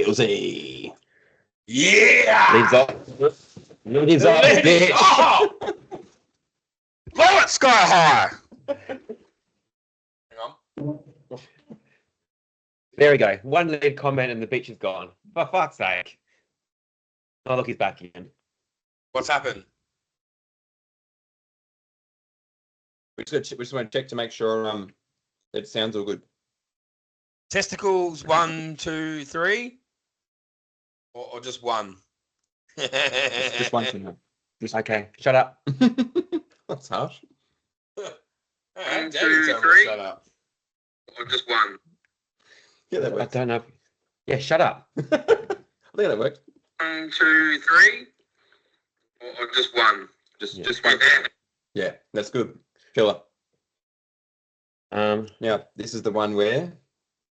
Dillsy. Yeah! Lids off. Lids off, Lids bitch. off! Blow it sky high! Hang on. There we go. One lead comment and the bitch is gone. For fuck's sake. Oh, look, he's back again. What's happened? We just want to check to make sure it sounds all good. Testicles 1, 2, 3? Or just one? Just one for now. Okay, shut up. That's harsh. One, 2, 3. Shut up. Or just one? Yeah, that I works. don't know. Yeah, shut up. I think that worked. 1, 2, 3. Or just one? Just one. Yeah, that's good. Killer. Now, Now, this is the one where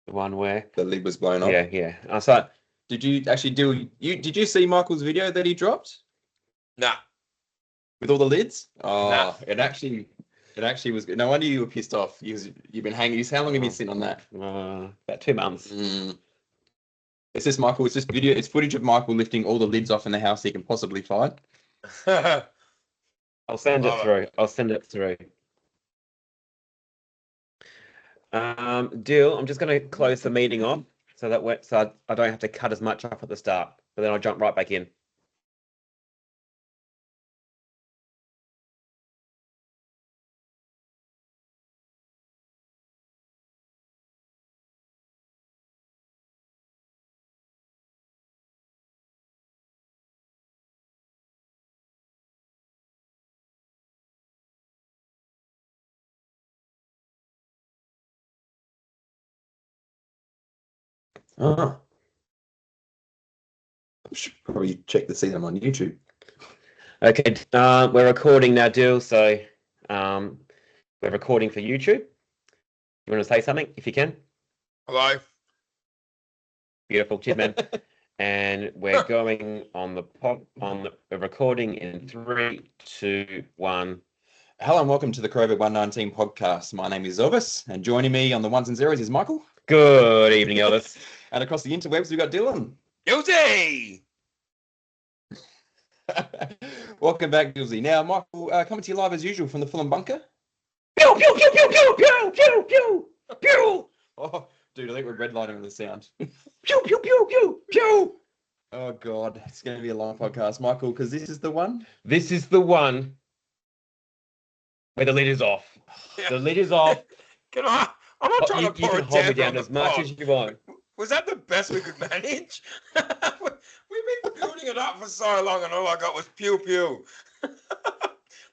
the one where. the lid was blown off. Yeah. I saw. Did you actually did you see Michael's video that he dropped Nah. with all the lids? Oh, Nah. it actually was good. No wonder you were pissed off. You've been hanging. How long have you been sitting on that? About 2 months. It's just Michael. It's just video. It's footage of Michael lifting all the lids off in the house he can possibly find. I'll send it Love through. I'll send it through. Dill, I'm just going to close the meeting off so I don't have to cut as much off at the start, but then I'll jump right back in. I should probably check to see them on YouTube. Okay, we're recording now, Dill, so we're recording for YouTube. You want to say something, if you can? Hello? Beautiful, cheers, man. And we're going on the recording in 3, 2, 1. Hello and welcome to the COVID 119 podcast. My name is Elvis, and joining me on the ones and zeros is Michael. Good evening, Elvis. And across the interwebs, we've got Dylan. Guilty! Welcome back, Dilsey. Now, Michael, coming to you live as usual from the Fulham bunker. Pew, pew, pew, pew, pew, pew, pew, pew, pew. Oh, dude, I think we're redlining with the sound. Pew, pew, pew, pew, pew. Oh, God, it's going to be a long podcast, Michael, because this is the one. This is the one where the lid is off. The lid is off. Can I? I'm not trying You to pour can it hold me down down as much as you want. Was that the best we could manage? We've been building it up for so long, and all I got was pew pew. The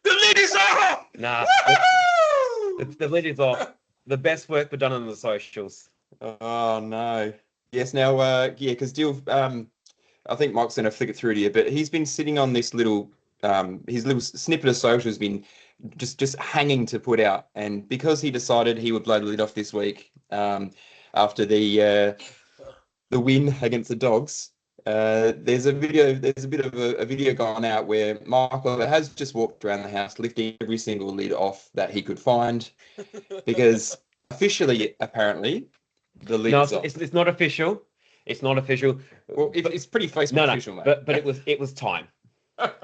lid is off. Nah, Woo-hoo! the lid is off. The best work we've done on the socials. Oh, no. Yes, now, because Dill, I think Mike's going to flick it through to you, but he's been sitting on this little, his little snippet of social has been just hanging to put out. And because he decided he would blow the lid off this week after the win against the Dogs, there's a bit of a video gone out where Michael has just walked around the house lifting every single lid off that he could find because officially, apparently, the lid's No, off. it's not official. It's not official. Well, it's pretty Facebook official, mate. but it was time.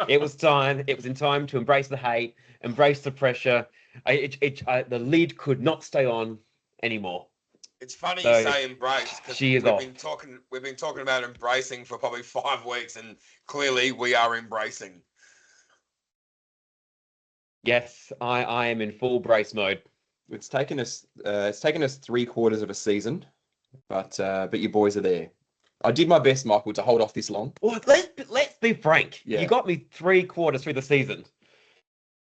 It was time. It was in time to embrace the hate, embrace the pressure. The lid could not stay on anymore. It's funny So, you say embrace because she is we've off. been talking about embracing for probably 5 weeks, and clearly we are embracing. Yes, I am in full brace mode. It's taken us 3/4 of a season, but your boys are there. I did my best, Michael, to hold off this long. Well, let's be frank. Yeah. You got me 3/4 through the season.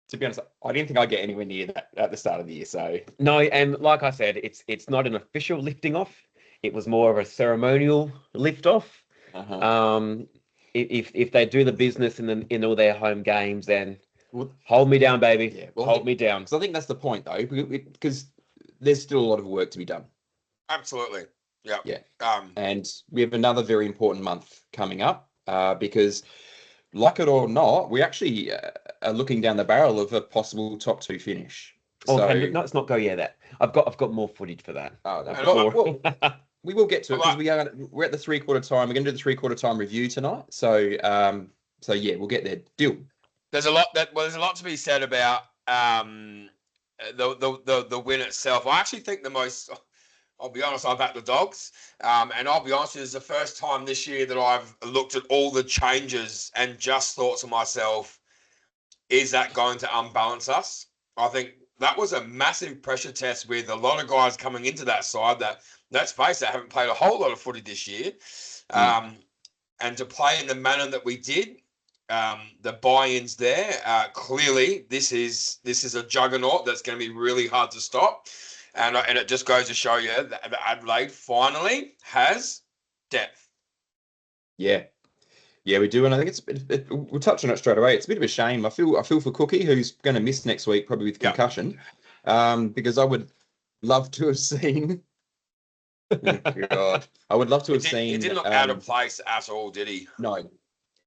To be honest, I didn't think I'd get anywhere near that at the start of the year. So No, and like I said, it's not an official lifting off. It was more of a ceremonial lift off. If they do the business in all their home games, then hold me down, baby. Yeah, well, hold me down. So I think that's the point, though, because there's still a lot of work to be done. Absolutely. Yeah. Yeah. Um, And we have another very important month coming up because, like it or not, we actually are looking down the barrel of a possible top 2 finish. Oh, So, let's not go. Yeah, that I've got more footage for that. oh, And We will get to it because Alright. we're at the 3/4 time. We're going to do the 3/4 time review tonight. So yeah, we'll get there. Deal. There's a lot to be said about the win itself. I actually think the most. I'll be honest, I backed the Dogs, and I'll be honest, it's the first time this year that I've looked at all the changes and just thought to myself, is that going to unbalance us? I think that was a massive pressure test with a lot of guys coming into that side that, let's face it, haven't played a whole lot of footy this year. And to play in the manner that we did, the buy-ins there, clearly this is a juggernaut that's going to be really hard to stop. And it just goes to show you that Adelaide finally has depth. Yeah. Yeah, we do, and I think we'll touch on it straight away. It's a bit of a shame. I feel for Cookie, who's going to miss next week, probably with concussion, because I would love to have seen. Oh, God, I would love to have seen. He didn't look out of place at all, did he? No.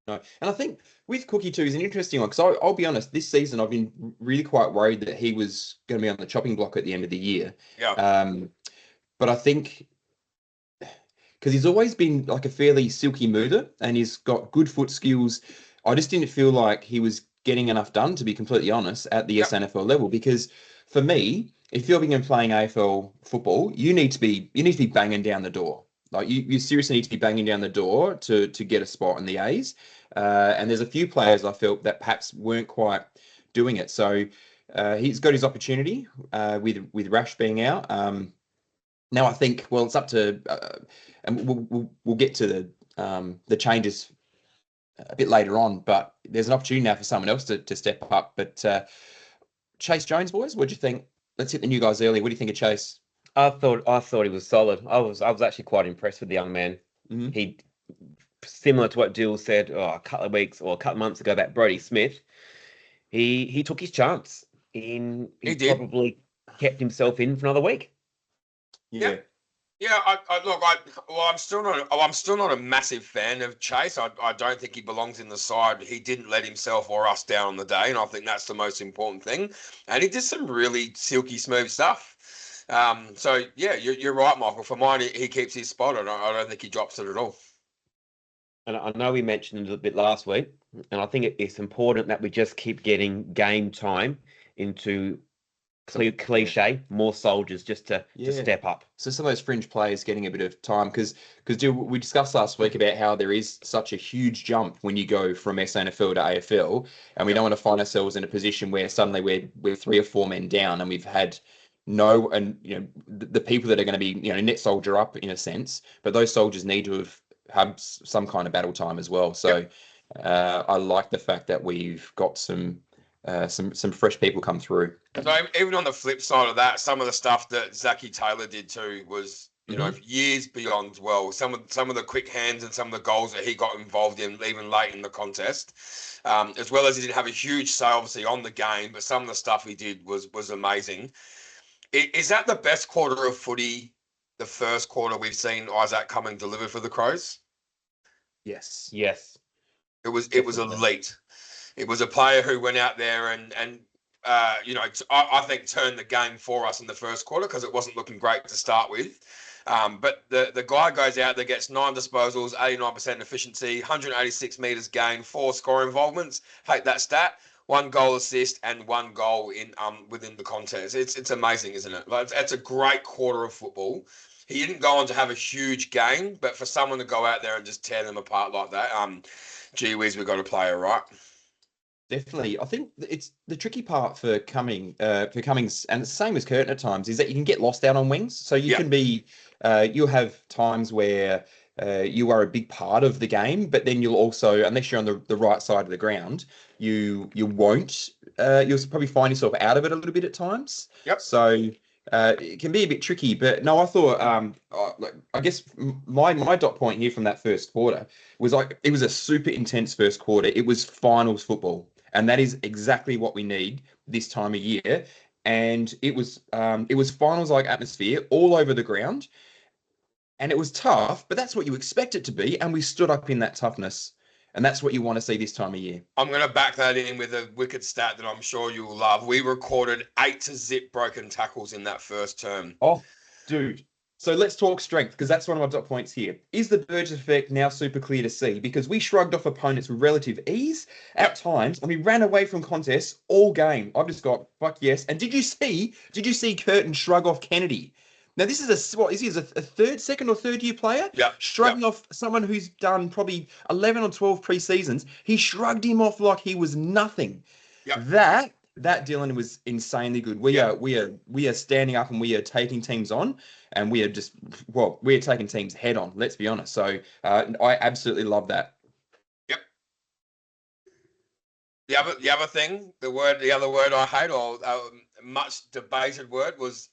And I think with Cookie too is an interesting one because I'll be honest, this season I've been really quite worried that he was going to be on the chopping block at the end of the year. Yeah. But I think, because he's always been like a fairly silky mover and he's got good foot skills. I just didn't feel like he was getting enough done, to be completely honest, at the SNFL level. Because for me, if you're being playing AFL football, you need to be banging down the door. Like you seriously need to be banging down the door to get a spot in the A's. And there's a few players I felt that perhaps weren't quite doing it. So he's got his opportunity with Rash being out. Now I think, well, it's up to, and we'll get to the changes a bit later on, but there's an opportunity now for someone else to step up. But Chase Jones, boys, what do you think? Let's hit the new guys early. What do you think of Chase? I thought he was solid. I was actually quite impressed with the young man. Mm-hmm. He, similar to what Dill said a couple of weeks or a couple of months ago about Brodie Smith, he took his chance. He probably kept himself in for another week. Yeah. Yeah, I'm still not a massive fan of Chase. I don't think he belongs in the side. He didn't let himself or us down on the day, and I think that's the most important thing. And he did some really silky smooth stuff. So yeah, you're right, Michael. For mine, he keeps his spot. I don't think he drops it at all. And I know we mentioned it a bit last week, and I think it's important that we just keep getting game time into cliche, more soldiers just to step up. So some of those fringe players getting a bit of time because we discussed last week about how there is such a huge jump when you go from SNFL to AFL, and we don't want to find ourselves in a position where suddenly we're 3 or 4 men down and we've had the people that are going to be net soldier up in a sense, but those soldiers need to have had some kind of battle time as well. So I like the fact that we've got some fresh people come through. So even on the flip side of that, some of the stuff that Zachy Taylor did too was, years beyond well. Some of the quick hands and some of the goals that he got involved in, even late in the contest, as well as he didn't have a huge say obviously on the game, but some of the stuff he did was amazing. Is that the best quarter of footy, the first quarter we've seen Isaac Cumming deliver for the Crows? Yes. It was elite. It was a player who went out there and I think turned the game for us in the first quarter because it wasn't looking great to start with. But the guy goes out there, gets 9 disposals, 89% efficiency, 186 metres gained, 4 score involvements. Hate that stat. 1 goal assist and 1 goal in within the contest. It's amazing, isn't it? Like, it's a great quarter of football. He didn't go on to have a huge game, but for someone to go out there and just tear them apart like that, gee whiz, we've got a player, right? Definitely. I think it's the tricky part for Cummings, and it's the same as Curtin at times, is that you can get lost out on wings. So you can be, you'll have times where you are a big part of the game, but then you'll also, unless you're on the right side of the ground, you won't. You'll probably find yourself out of it a little bit at times. Yep. So it can be a bit tricky. But no, I thought, I guess my dot point here from that first quarter was like it was a super intense first quarter. It was finals football, and that is exactly what we need this time of year. And it was finals-like atmosphere all over the ground. And it was tough, but that's what you expect it to be. And we stood up in that toughness. And that's what you want to see this time of year. I'm going to back that in with a wicked stat that I'm sure you will love. We recorded 8-0 broken tackles in that first term. Oh, dude. So let's talk strength, because that's one of my dot points here. Is the Burgess effect now super clear to see? Because we shrugged off opponents with relative ease at times, and we ran away from contests all game. I've just got fuck yes. And did you see Curtin shrug off Kennedy? Now this is what is he a second or third year player? Yeah, Shrugging off someone who's done probably 11 or 12 pre-seasons. He shrugged him off like he was nothing. Yep. That Dylan was insanely good. We are standing up and we are taking teams on, and we are taking teams head on. Let's be honest. So I absolutely love that. Yep. The other thing, the other word I hate, or much debated word, was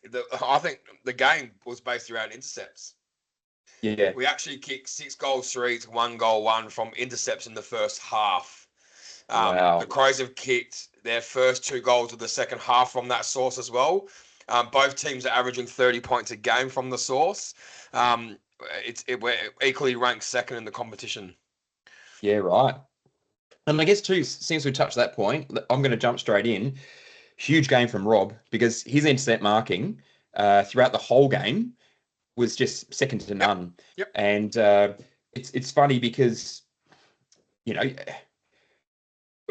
I think the game was based around intercepts. Yeah. We actually kicked 6 goals 3 to 1 goal 1 from intercepts in the first half. Wow. The Crows have kicked their first 2 goals of the second half from that source as well. Both teams are averaging 30 points a game from the source. We're equally ranked second in the competition. Yeah, right. And I guess too, since we touched that point, I'm going to jump straight in. Huge game from Rob, because his intercept marking throughout the whole game was just second to none. Yep. And it's funny because, you know,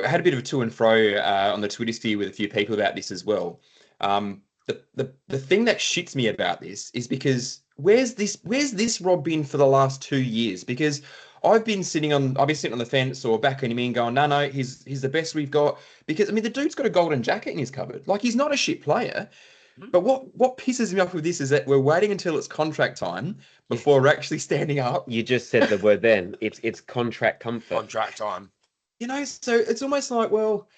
I had a bit of a to and fro on the Twitter sphere with a few people about this as well. The thing that shits me about this is because where's this Rob been for the last 2 years? Because I've been sitting on the fence or backing him in, going, no, he's the best we've got. Because I mean, the dude's got a golden jacket in his cupboard. Like, he's not a shit player. But what pisses me off with this is that we're waiting until it's contract time before we're actually standing up. You just said the word then. It's contract comfort. Contract time. You know, so it's almost like, well,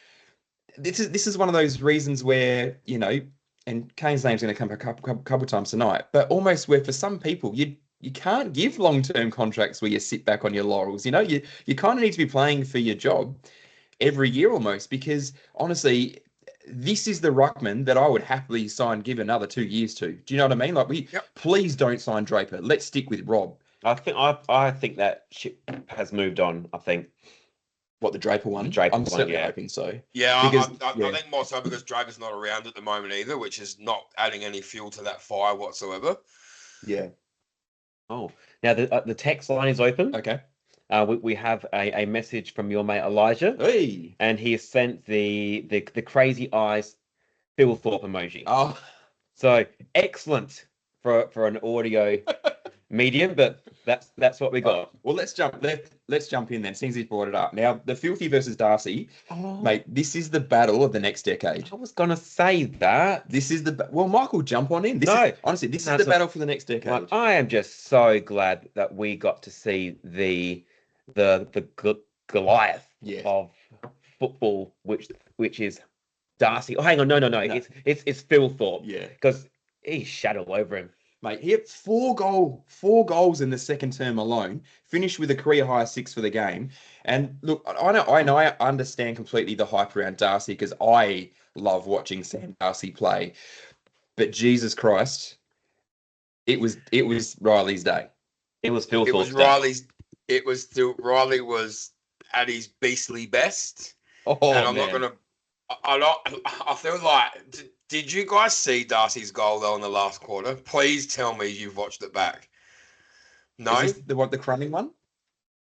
this is one of those reasons where, you know, and Kane's name's going to come a couple times tonight, but almost where for some people you can't give long-term contracts where you sit back on your laurels. You know, you kind of need to be playing for your job every year almost, because honestly, this is the ruckman that I would happily give another 2 years to. Do you know what I mean? Like, please don't sign Draper. Let's stick with Rob. I think that ship has moved on. I think. What, the Draper one? I'm certainly hoping so. Yeah, I think more so because Draper's not around at the moment either, which is not adding any fuel to that fire whatsoever. Yeah. Oh, now the text line is open. Okay. We have a message from your mate Elijah. Hey. And he has sent the crazy eyes Phil Thorpe emoji. Oh. So excellent for an audio medium, but that's what we got. Well, let's jump in then, since he's brought it up. Now, the Filthy versus Darcy, mate, this is the battle of the next decade. I was gonna say that. This is Michael, jump on in. This is the battle for the next decade. Like, I am just so glad that we got to see the Goliath of football, which is Darcy. Oh, hang on, no. It's Phil Thorpe. Yeah, because he's shadow over him. Mate, he had four goals in the second term alone, finished with a career high 6 for the game. And look, I understand completely the hype around Darcy, because I love watching Sam Darcy play. But Jesus Christ, it was Riley's day. It was Phil Thorpe's day. Riley was at his beastly best. Oh, and I'm man. not gonna. I feel like. Did you guys see Darcy's goal though in the last quarter? Please tell me you've watched it back. No, is this the crumbing one?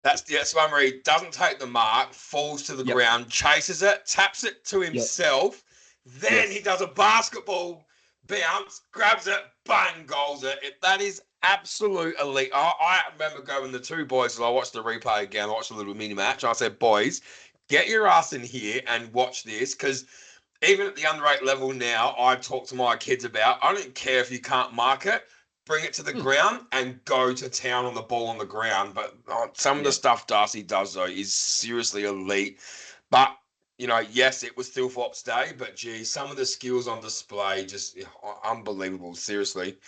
That's one where he doesn't take the mark, falls to the ground, chases it, taps it to himself. Then he does a basketball bounce, grabs it, bang, goals it. That is absolute elite. I remember going the two boys, and I watched the replay again, I watched a little mini match. I said, boys, get your ass in here and watch this, because even at the underage level now, I talk to my kids about, I don't care if you can't mark it, bring it to the ground and go to town on the ball on the ground. But some of the stuff Darcy does, though, is seriously elite. But, you know, yes, it was Phil Thorpe's day, but, gee, some of the skills on display, just unbelievable, seriously.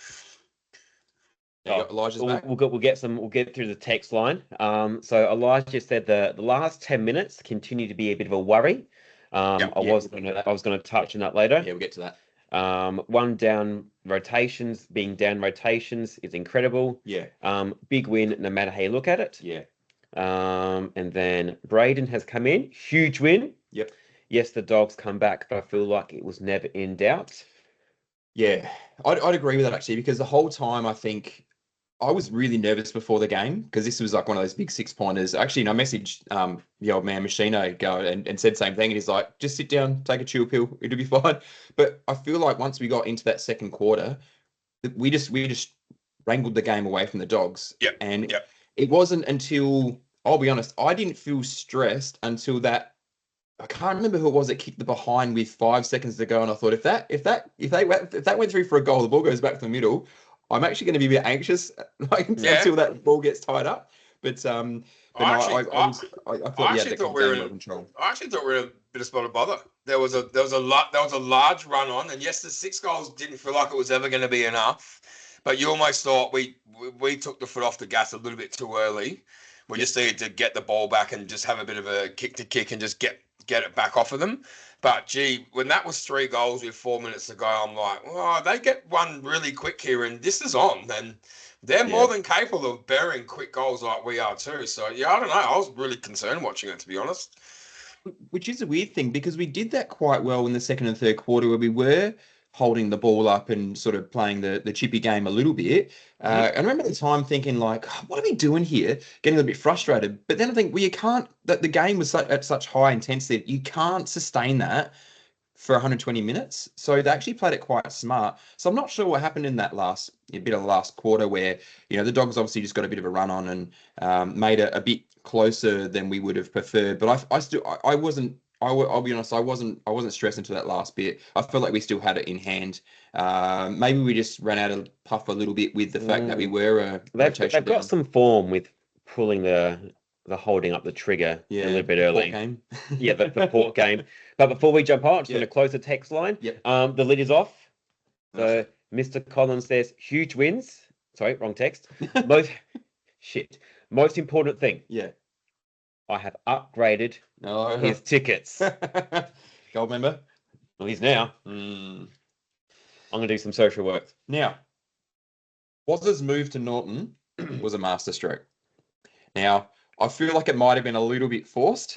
Elijah's back. We'll get through the text line. So Elijah said the last 10 minutes continue to be a bit of a worry. I was going to touch on that later. Yeah, we'll get to that. Being down rotations is incredible. Yeah. Big win no matter how you look at it. Yeah. And then Braden has come in, huge win. Yep. Yes, the Dogs come back, but I feel like it was never in doubt. Yeah, I'd agree with that actually, because the whole time I think I was really nervous before the game because this was like one of those big 6 pointers. Actually, and I messaged the old man Machino and said the same thing. And he's like, just sit down, take a chill pill, it'll be fine. But I feel like once we got into that second quarter, we just wrangled the game away from the Dogs. Yep. And Yep. it wasn't until, I'll be honest, I didn't feel stressed until that. I can't remember who it was that kicked the behind with 5 seconds to go, and I thought if that went through for a goal, the ball goes back to the middle. I'm actually going to be a bit anxious until that ball gets tied up. But I thought I you had actually the thought we were game in under control. I actually thought we were in a bit of spot of bother. There was a large run on, and yes, the 6 goals didn't feel like it was ever going to be enough. But you almost thought we took the foot off the gas a little bit too early. We just needed to get the ball back and just have a bit of a kick and just get it back off of them. But gee, when that was 3 goals with 4 minutes to go, I'm like, oh, they get one really quick here, and this is on. And they're more than capable of burying quick goals like we are too. So yeah, I don't know. I was really concerned watching it, to be honest. Which is a weird thing because we did that quite well in the second and third quarter where we were holding the ball up and sort of playing the chippy game a little bit. I remember at the time thinking like, what are we doing here? Getting a little bit frustrated. But then I think that the game was at such high intensity, you can't sustain that for 120 minutes. So they actually played it quite smart. So I'm not sure what happened in that bit of the last quarter where, the Dogs obviously just got a bit of a run on and made it a bit closer than we would have preferred. But I'll be honest, I wasn't stressed into that last bit. I felt like we still had it in hand. Maybe we just ran out of puff a little bit with the fact that we were They've got some form with pulling the holding up the trigger a little bit early. Game. The port game. But before we jump on, I'm just going to close the text line. The lid is off. So Mr. Collins says, huge wins. Sorry, wrong text. Most important thing. Yeah. I have upgraded his tickets. Gold member? Well, he's now. Mm. I'm going to do some social work. Now, Waz's move to Norton was a masterstroke. Now, I feel like it might have been a little bit forced,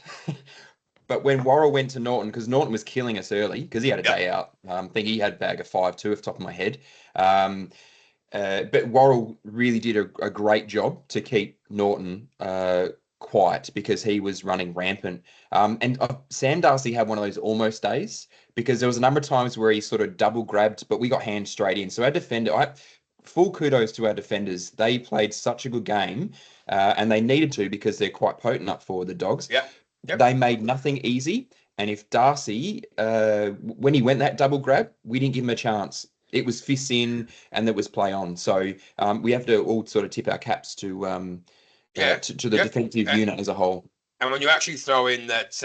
but when Worrell went to Norton, because Norton was killing us early, because he had a day out. I think he had a bag of 5-2 off the top of my head. But Worrell really did a great job to keep Norton quiet because he was running rampant. And Sam Darcy had one of those almost days because there was a number of times where he sort of double grabbed, but we got hands straight in. So our defender, full kudos to our defenders. They played such a good game and they needed to because they're quite potent up for the Dogs. Yep. They made nothing easy. And if Darcy, when he went that double grab, we didn't give him a chance. It was fists in and there was play on. So we have to all sort of tip our caps to the defensive unit as a whole. And when you actually throw in that,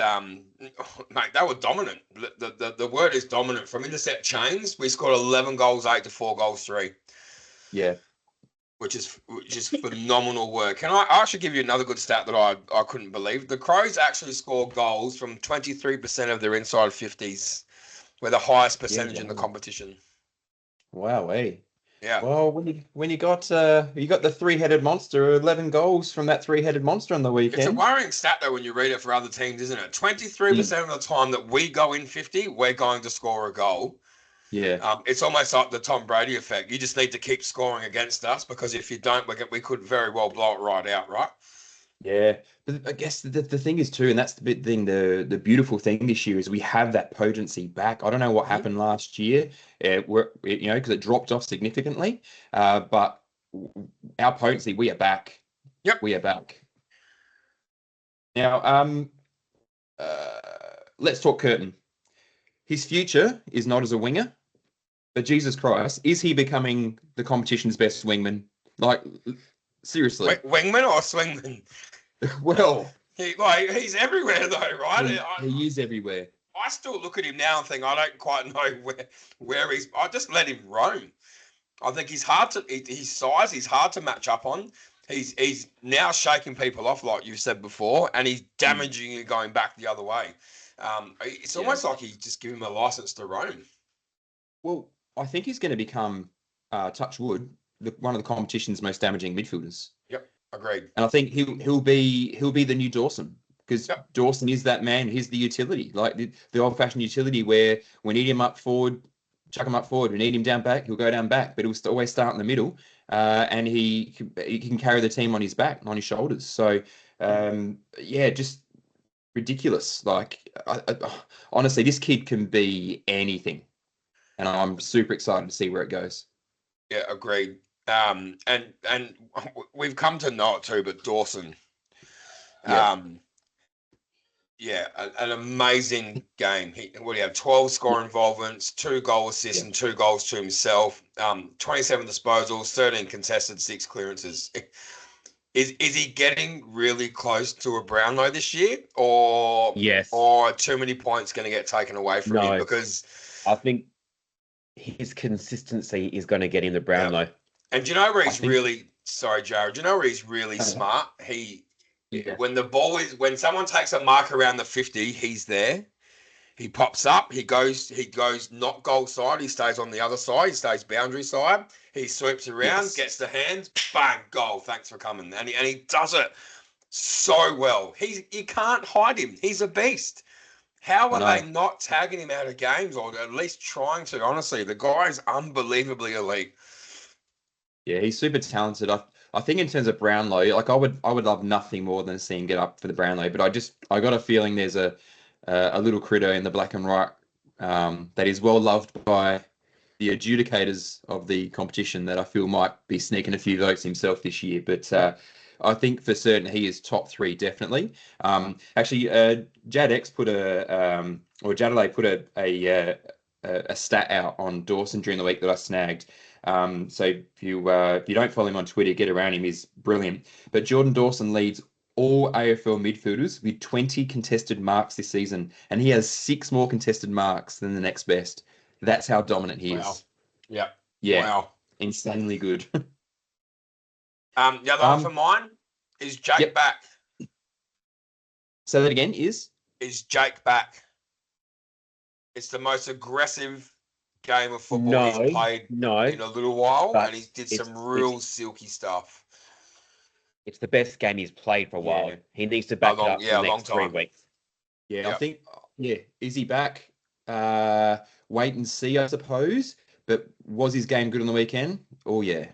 mate, they were dominant. The word is dominant. From intercept chains, we scored 11 goals, 8 to 4 goals, 3. Yeah. Which is phenomenal work. And I actually give you another good stat that I couldn't believe. The Crows actually score goals from 23% of their inside 50s. We're the highest percentage in the competition. Wow, Yeah. Well, when you got the 3-headed monster, 11 goals from that 3-headed monster on the weekend. It's a worrying stat though when you read it for other teams, isn't it? 23% of the time that we go in 50, we're going to score a goal. Yeah. It's almost like the Tom Brady effect. You just need to keep scoring against us because if you don't, we could very well blow it right out, right? Yeah, but I guess the thing is too, and that's the big thing, the beautiful thing this year is we have that potency back. I don't know what happened last year, because it dropped off significantly, but our potency, we are back. Yep, we are back. Now, let's talk Curtin. His future is not as a winger, but Jesus Christ, is he becoming the competition's best wingman? Like, seriously. Wingman or swingman? Well, he's everywhere though, right? He is everywhere. I still look at him now and think I don't quite know where he's. I just let him roam. I think he's hard to his size. He's hard to match up on. He's now shaking people off, like you said before, and he's damaging you going back the other way. It's almost like he just give him a license to roam. Well, I think he's going to become, touch wood, one of the competition's most damaging midfielders. Yep, agreed. And I think he'll be the new Dawson because Dawson is that man. He's the utility, like the old-fashioned utility where we need him up forward. chuck him up forward. We need him down back. He'll go down back, but he'll always start in the middle, and he can carry the team on his back, on his shoulders. So, yeah, just ridiculous. Like, honestly, this kid can be anything, and I'm super excited to see where it goes. Yeah, agreed. And we've come to know it too, but Dawson, yeah, an amazing game. What do you have? 12 score involvements, 2 goal assists, and 2 goals to himself. 27 disposals, 13 contested, 6 clearances. Is he getting really close to a Brownlow this year, or Yes. or too many points going to get taken away from him? Because I think his consistency is going to get him the Brownlow. And do you know where he's really sorry, Jared? Do you know where he's really smart? When someone takes a mark around the 50, he's there. He pops up. He goes not goal side. He stays on the other side. He stays boundary side. He sweeps around, gets the hands, bang, goal. Thanks for coming. And he does it so well. You can't hide him. He's a beast. How are they not tagging him out of games, or at least trying to? Honestly, the guy's unbelievably elite. Yeah, he's super talented. I think in terms of Brownlow, like I would love nothing more than seeing him get up for the Brownlow. But I got a feeling there's a little critter in the black and white that is well loved by the adjudicators of the competition that I feel might be sneaking a few votes himself this year. But I think for certain he is top 3 definitely. Actually, JadX put Jadalay put a stat out on Dawson during the week that I snagged. So if you don't follow him on Twitter, get around him. He's brilliant. But Jordan Dawson leads all AFL midfielders with 20 contested marks this season, and he has 6 more contested marks than the next best. That's how dominant he is. Yeah. Wow. Insanely good. The other one for mine is Jake back. Say that again. Is Jake back? It's the most aggressive game of football he's played in a little while, and he did some real silky stuff. It's the best game he's played for a while. Yeah. He needs to back it up for the next 3 weeks. Yeah, I think, is he back? Wait and see, I suppose. But was his game good on the weekend? Oh, yeah.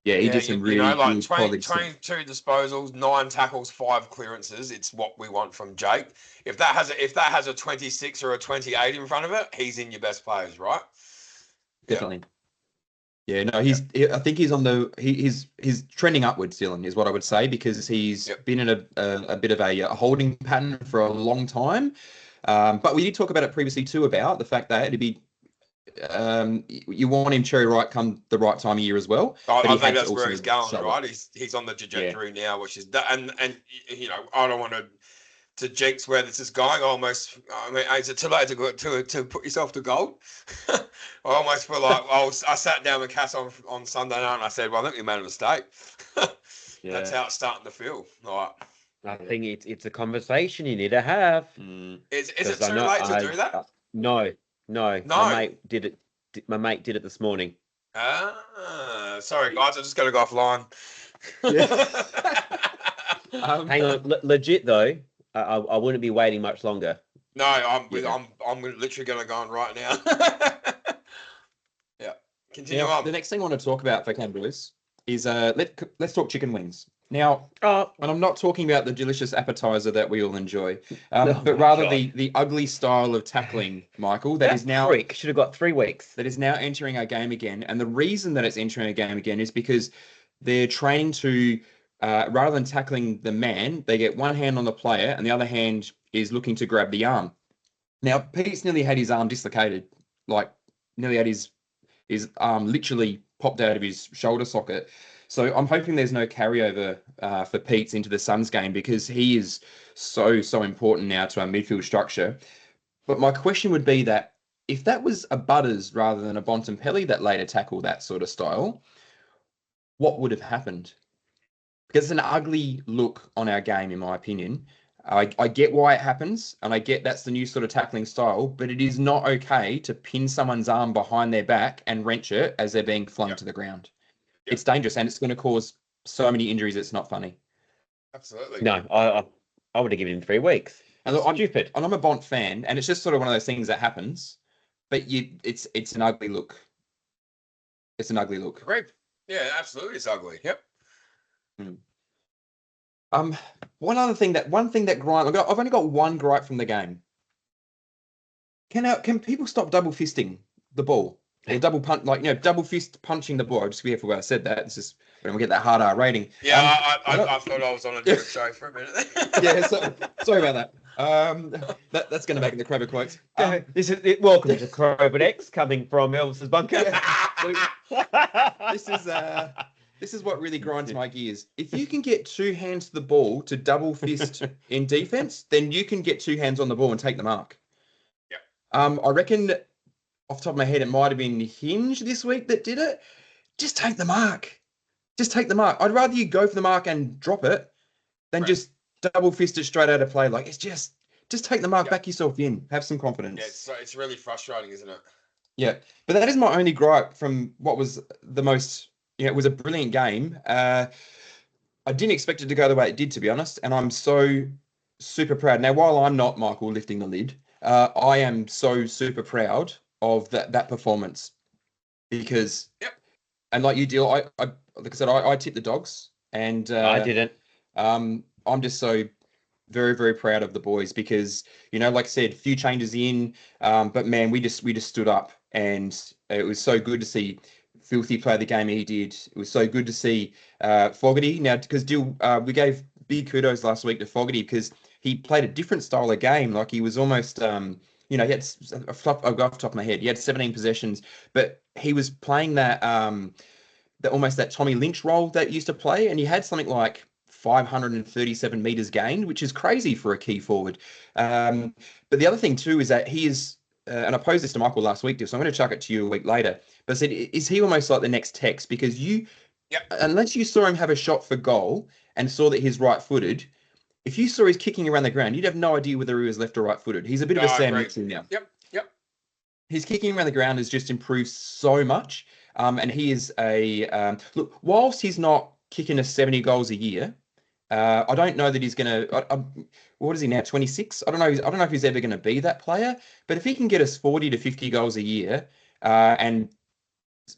Yeah, he did some really good 22 disposals, 9 tackles, 5 clearances. It's what we want from Jake. If that has a 26 or a 28 in front of it, he's in your best players, right? Definitely. Yeah, no, I think he's on he's trending upwards, Dylan, is what I would say, because he's been in a bit of a holding pattern for a long time. But we did talk about it previously too, about the fact that it'd be you want him cherry right come the right time of year as well. I think that's where he's going, right? He's on the trajectory now, which is that, and I don't want to jinx where this is going. Is it too late to put yourself to gold? I almost feel like I sat down with Cass on Sunday night and I said, well, I think we made a mistake. That's how it's starting to feel. Right. I think it's a conversation you need to have. Is it too late to do that? No. My mate did it this morning. Sorry guys, I just got to go offline. Hang on, legit though. I wouldn't be waiting much longer. No, I'm literally going to go on right now. Yeah, continue on. The next thing I want to talk about for Canberra's is let's talk chicken wings. Now, and I'm not talking about the delicious appetizer that we all enjoy, but rather the ugly style of tackling, Michael, that is now should have got 3 weeks. That is now entering our game again. And the reason that it's entering a game again is because they're training to, rather than tackling the man, they get one hand on the player and the other hand is looking to grab the arm. Now, Pete's nearly had his arm dislocated, like nearly had his arm literally popped out of his shoulder socket. So I'm hoping there's no carryover for Pete's into the Suns game, because he is so important now to our midfield structure. But my question would be that if that was a Butters rather than a Bontempelli that later tackled that sort of style, what would have happened? Because it's an ugly look on our game, in my opinion. I get why it happens, and I get that's the new sort of tackling style, but it is not okay to pin someone's arm behind their back and wrench it as they're being flung to the ground. It's dangerous, and it's going to cause so many injuries. It's not funny. Absolutely. No, I would have given him 3 weeks. And look, stupid. And I'm a Bont fan, and it's just sort of one of those things that happens. but it's an ugly look. It's an ugly look. Correct. Yeah, absolutely. It's ugly. Yep. One thing that grind. I've only got one gripe from the game. Can people stop double fisting the ball? Or double punch, double fist punching the ball. I'll just be careful where I said that. It's just when we get that hard R rating. Yeah, I thought I was on a different show for a minute. Yeah, sorry about that. That's going to make it the Crowber quotes. Welcome to Crowber X, coming from Elvis's bunker. This is what really grinds my gears. If you can get two hands to the ball to double fist in defense, then you can get two hands on the ball and take the mark. Yeah. I reckon, off the top of my head, it might have been Hinge this week that did it. Just take the mark. Just take the mark. I'd rather you go for the mark and drop it than just double fist it straight out of play. Like, it's just take the mark, back yourself in, have some confidence. Yeah, it's really frustrating, isn't it? Yeah, but that is my only gripe from what was the most. It was a brilliant game. I didn't expect it to go the way it did, to be honest, and I'm so super proud. Now, while I'm not, Michael, lifting the lid, I am so super proud of that performance because, and like you, Deal, I like I said, I tipped the Dogs, and I didn't. I'm just so very, very proud of the boys because, like I said, few changes in, but man, we just stood up, and it was so good to see Filthy play the game he did. It was so good to see Fogarty. Now, because we gave big kudos last week to Fogarty because he played a different style of game. Like he was almost, he had off the top of my head, he had 17 possessions, but he was playing that almost that Tommy Lynch role that he used to play, and he had something like 537 meters gained, which is crazy for a key forward. But the other thing too is that he is. And I posed this to Michael last week, so I'm going to chuck it to you a week later. But I said, is he almost like the next Tex? Because unless you saw him have a shot for goal and saw that he's right-footed, if you saw he's kicking around the ground, you'd have no idea whether he was left or right-footed. He's a bit of a Sam Mitchell now. Yep. His kicking around the ground has just improved so much. And he is look, whilst he's not kicking us 70 goals a year, I don't know that he's going to. What is he now? 26. I don't know. I don't know if he's ever going to be that player. But if he can get us 40 to 50 goals a year and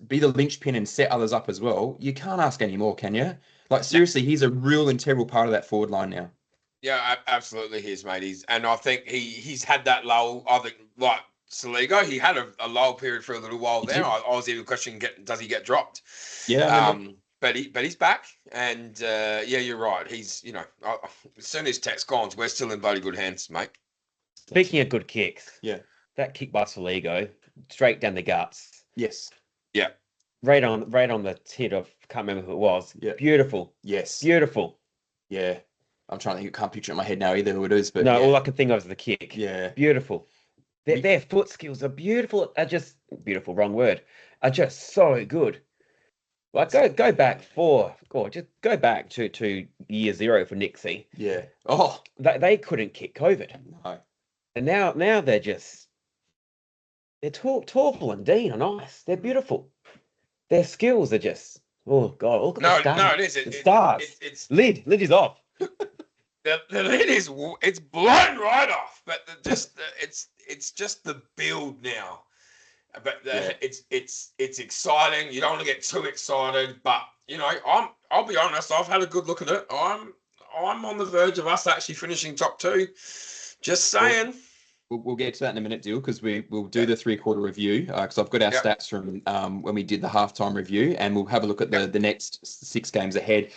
be the linchpin and set others up as well, you can't ask any more, can you? Like seriously, he's a real integral part of that forward line now. Yeah, absolutely, he is, mate. And I think he's had that lull. I think like Saligo, he had a lull period for a little while there. I was even questioning, does he get dropped? Yeah. But he's back, and you're right. He's as soon as Tech's gone, we're still in bloody good hands, mate. Speaking of good kicks, that kick by Saligo, straight down the guts. Yes. Yeah. Right on the tit of, can't remember who it was. Yeah. Beautiful. Yes. Beautiful. Yeah. I'm trying to think. I can't picture it in my head now either who it is, but no, all I can think of is the kick. Yeah. Beautiful. Their foot skills are beautiful. Beautiful. Wrong word. Are just so good. Like go back just go back to year zero for Nixie. Yeah. Oh, they couldn't kick COVID. No. And now they're tall and Dean are nice. They're beautiful. Their skills are just look at the stars. No, it is. The stars. It's lid is off. The lid is blown right off. But it's just the build now. But it's exciting. You don't want to get too excited, but I'll be honest. I've had a good look at it. I'm on the verge of us actually finishing top two. Just saying. We'll get to that in a minute, Deal, because we'll do the three-quarter review because I've got our stats from when we did the halftime review, and we'll have a look at the next 6 games ahead.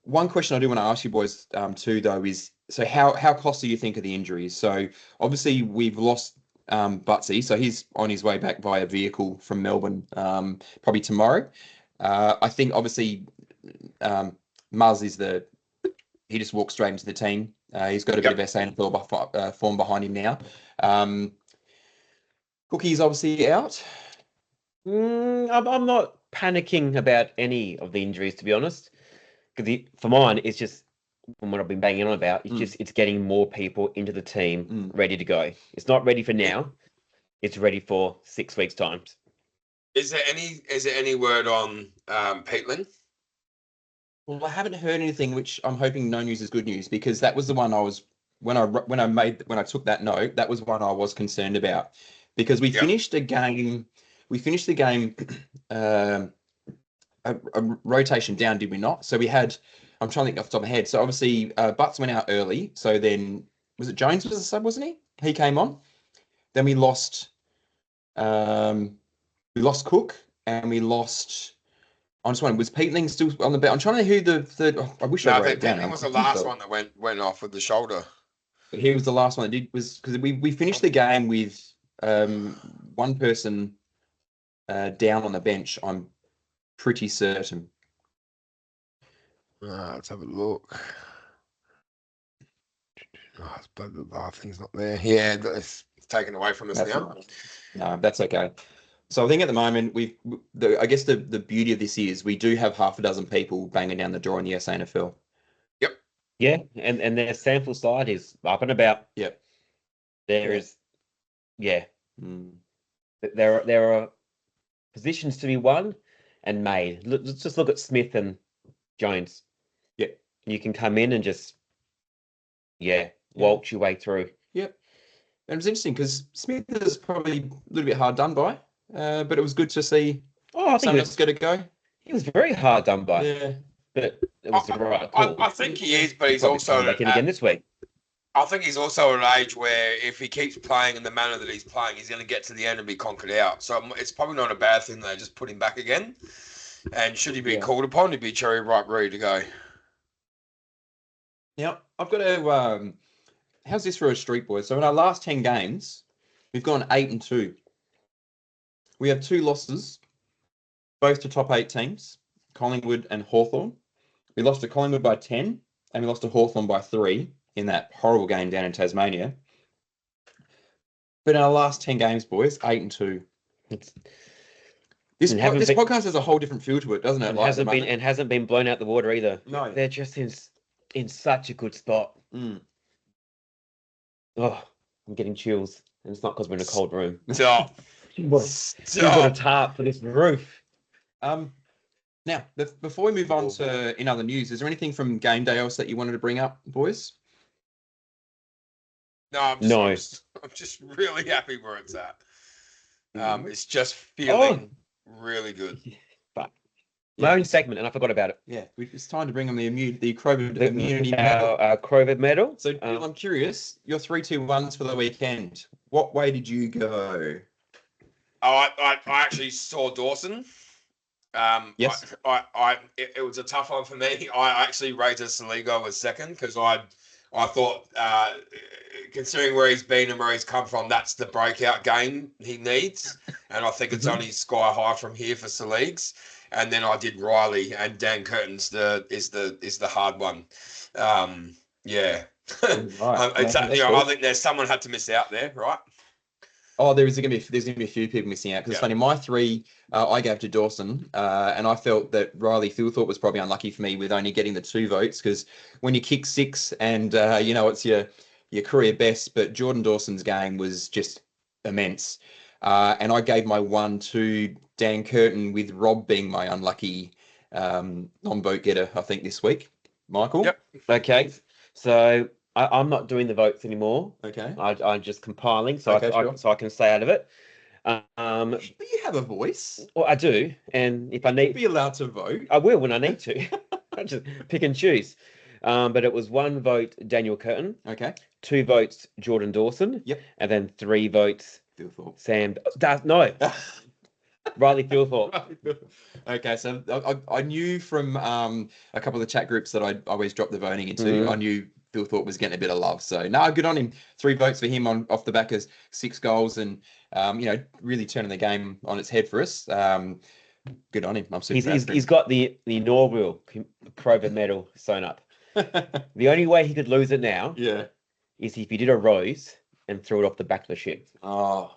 One question I do want to ask you boys too, though, is so how costly do you think of the injuries? So obviously we've lost Butsy, so he's on his way back via vehicle from Melbourne probably tomorrow. I think obviously Muzz is he just walks straight into the team. He's got a bit of SANFL form behind him now. Cookie's obviously out. I'm not panicking about any of the injuries, to be honest. Because for mine, it's just from what I've been banging on about. It's getting more people into the team ready to go. It's not ready for now. It's ready for 6 weeks' time. Is there any word on Peatland? Well, I haven't heard anything, which I'm hoping no news is good news, because that was the one I was when I took that note. That was one I was concerned about because we Yep. finished a game. We finished the game a rotation down, did we not? So we had. I'm trying to think off the top of my head. So obviously, Butts went out early. So then, was it Jones was the sub, wasn't he? He came on. Then we lost Cook and we lost. I'm just wondering, was Peatling still on the bench? I'm trying to know who the third. Oh, I wish No, I I wrote think it down. Penning I'm was the confused last though. one that went off with the shoulder. But he was the last one that did, was because we finished the game with one person down on the bench. I'm pretty certain. Let's have a look. I think it's not there. Yeah, it's taken away from us That's now. all right. No, that's okay. So I think at the moment I guess the beauty of this is we do have half a dozen people banging down the door in the SANFL. Yeah, and their sample side is up and about. Yep. There Yeah. is, yeah, Mm. there are positions to be won and made. Let's just look at Smith and Jones. Yep. You can come in and just, waltz your way through. Yep. And it was interesting because Smith is probably a little bit hard done by, but it was good to see Oh, I think someone else get a go. he was very hard done by, Yeah. but it was the right call. I think he is, but he's Probably also coming back in again this week. I think he's also at an age where if he keeps playing in the manner that he's playing, he's going to get to the end and be conquered out. So it's probably not a bad thing they just put him back again. And should he be Yeah. called upon, he'd be cherry ripe ready to go. Now I've got to. How's this for a street, boys? So in our last 10 games, we've gone 8-2. We have 2 losses, both to top 8 teams, Collingwood and Hawthorn. We lost to Collingwood by 10, and we lost to Hawthorn by 3 in that horrible game down in Tasmania. But in our last 10 games, boys, 8-2. It's, This And haven't been- podcast has a whole different feel to it, doesn't it? and Like at the hasn't been blown out the water either. moment? They're just in such a good spot. No. Mm. Oh, I'm getting chills, and it's not because we're in a cold room. Stop. We've got a Stop. tarp for this roof. Now, before we move on to in other news, is there anything from game day else that you wanted to bring up, boys? No, I'm just really happy where it's at. It's just feeling really good. My own segment, and I forgot about it. Yeah, it's time to bring on the COVID immunity. Our COVID medal. So Jill, I'm curious, your 3-2-1s for the weekend. What way did you go? I actually saw Dawson. Yes. It was a tough one for me. I actually rated Saligo as second because I thought, considering where he's been and where he's come from, that's the breakout game he needs, and I think it's only sky high from here for Saligs. And then I did Riley, and Dan Curtin's is the hard one. Yeah. Right. I think there's someone had to miss out there, right? Oh, there's gonna be a few people missing out because it's funny. My 3, I gave to Dawson, and I felt that Riley Thilthorpe was probably unlucky for me with only getting the 2 votes because when you kick 6 and it's your career best, but Jordan Dawson's game was just immense, and I gave my 1 to Dan Curtin with Rob being my unlucky non-vote getter. I think this week, Michael. Yep. Okay, so I'm not doing the votes anymore. Okay. I'm just compiling, so Okay, sure. I can stay out of it. But you have a voice. Well, I do, and if I You'll need, be allowed to vote. I will when I need to. I just pick and choose. But it was 1 vote Daniel Curtin, Okay. 2 votes Jordan Dawson. Yep. And then 3 votes Thilthorpe. Sam. Riley Thilthorpe. Okay, so I knew from a couple of the chat groups that I always drop the voting into. I knew Thilthorpe was getting a bit of love. So no, good on him. 3 votes for him off the back of 6 goals and really turning the game on its head for us. Good on him. I'm super proud for him. He's got the inaugural COVID medal sewn up. The only way he could lose it now Yeah. is if he did a rose and threw it off the back of the ship. Oh,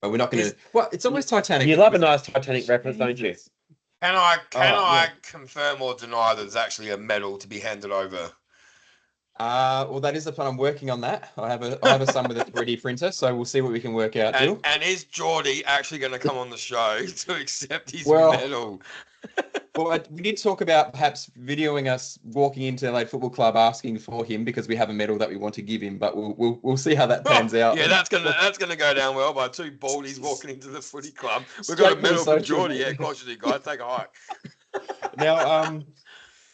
but we're not going to. Well, it's always Titanic. You love a nice Titanic reference, don't you? Can I yeah. confirm or deny that there's actually a medal to be handed over? Well, that is the plan. I'm working on that. I have a son with a 3D printer, so we'll see what we can work out. And is Geordie actually going to come on the show to accept his Well, medal? Well, we did talk about perhaps videoing us walking into Adelaide Football Club asking for him because we have a medal that we want to give him, but we'll see how that pans out. Yeah, that's gonna go down well by two baldies walking into the footy club. We've Straight got a from medal for social Geordie. media. Yeah, caution you guys, take a hike. Now,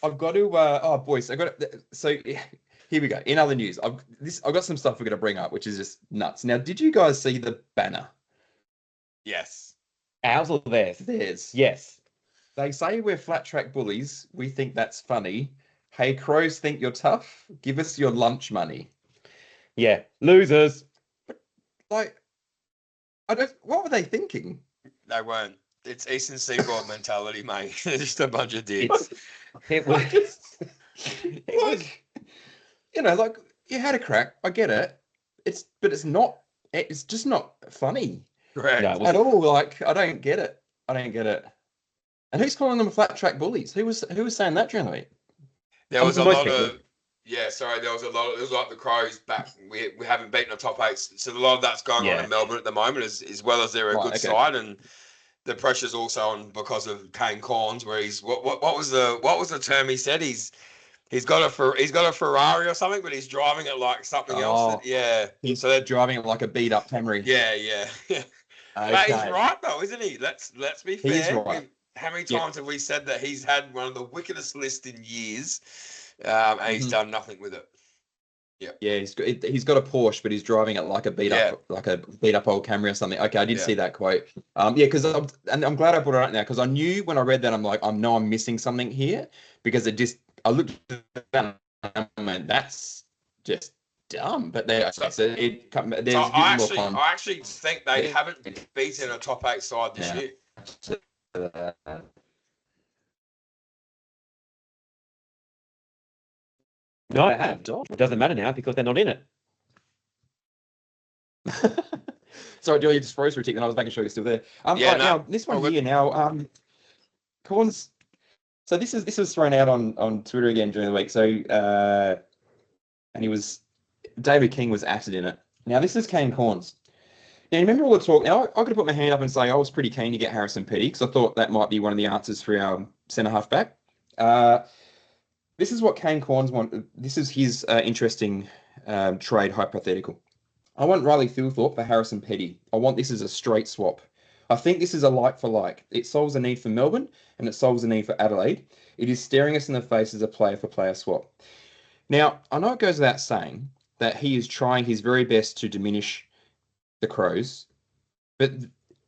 I've got to. Oh, boys, I got. So here we go. In other news, I've got some stuff we're going to bring up, which is just nuts. Now, did you guys see the banner? Yes. Ours or theirs? Theirs. Yes. They say we're flat track bullies. We think that's funny. Hey, crows think you're tough? Give us your lunch money. Yeah. Losers. Like, I don't. What were they thinking? They weren't. It's Eastern Seaboard mentality, mate. They're just a bunch of dicks. It was. Like, you know, like you had a crack. I get it. But it's not. It's just not funny Correct. No, it was- at all. Like, I don't get it. I don't get it. And who's calling them flat track bullies? Who was saying that during the week? There was a Most lot people. of there was a lot of, it was like the Crows back. We haven't beaten a top 8, so a lot of that's going on Yeah. in Melbourne at the moment, as well as they're a Right, good okay. side, and the pressure's also on because of Kane Corns, where he's what was the term he said? He's got a Ferrari or something, but he's driving it like something else. Oh. Yeah. He's So they're driving it like a beat up Camry. yeah. Okay. But he's right though, isn't he? Let's be fair. He is right. How many Yeah. times have we said that he's had one of the wickedest lists in years, and he's Mhm. done nothing with it? Yeah, he's got a Porsche, but he's driving it like a beat up old Camry or something. Okay, I did Yeah. see that quote. Yeah, because I'm glad I brought it up now because I knew when I read that I'm missing something here because I looked at that and I went, that's just dumb. But there's So a bit So more fun. I actually think they Yeah. haven't beaten a top 8 side this Yeah. year. No, it doesn't matter now because they're not in it. Sorry, Joe, you just froze for a tick, and I was making sure you're still there. Yeah, Right, no, now this one all good. here now, Corns. So this was thrown out on Twitter again during the week. So and David King was acted in it. Now this is Kane Corns. Now, you remember all the talk? Now, I could have put my hand up and say I was pretty keen to get Harrison Petty because I thought that might be one of the answers for our centre half back. This is what Kane Corns wanted. This is his interesting trade hypothetical. I want Riley Thilthorpe for Harrison Petty. I want this as a straight swap. I think this is a like for like. It solves a need for Melbourne and it solves a need for Adelaide. It is staring us in the face as a player for player swap. Now, I know it goes without saying that he is trying his very best to diminish the Crows, but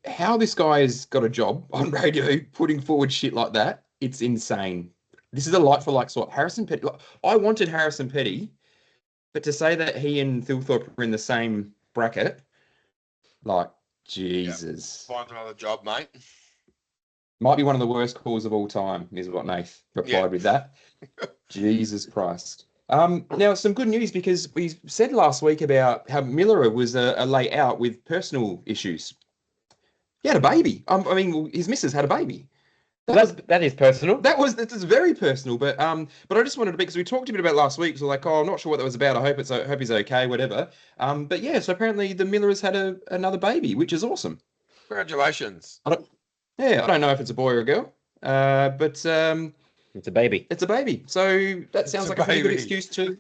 how this guy has got a job on radio putting forward shit like that, it's insane. This is a like for like swap. Harrison Petty, I wanted Harrison Petty, but to say that he and Thilthorpe are in the same bracket, like, Jesus. Find another job, mate. Might be one of the worst calls of all time, is what Nath replied with that. Jesus Christ. Now, some good news because we said last week about how Miller was a late out with personal issues. He had a baby. I mean, his missus had a baby. That is personal. That is very personal, but I just wanted to because we talked a bit about it last week. So like, oh, I'm not sure what that was about. I hope he's okay, whatever. But yeah, so apparently the Miller has had another baby, which is awesome. Congratulations. I don't know if it's a boy or a girl, but It's a baby. it's a baby. So that sounds a like a pretty good baby. excuse to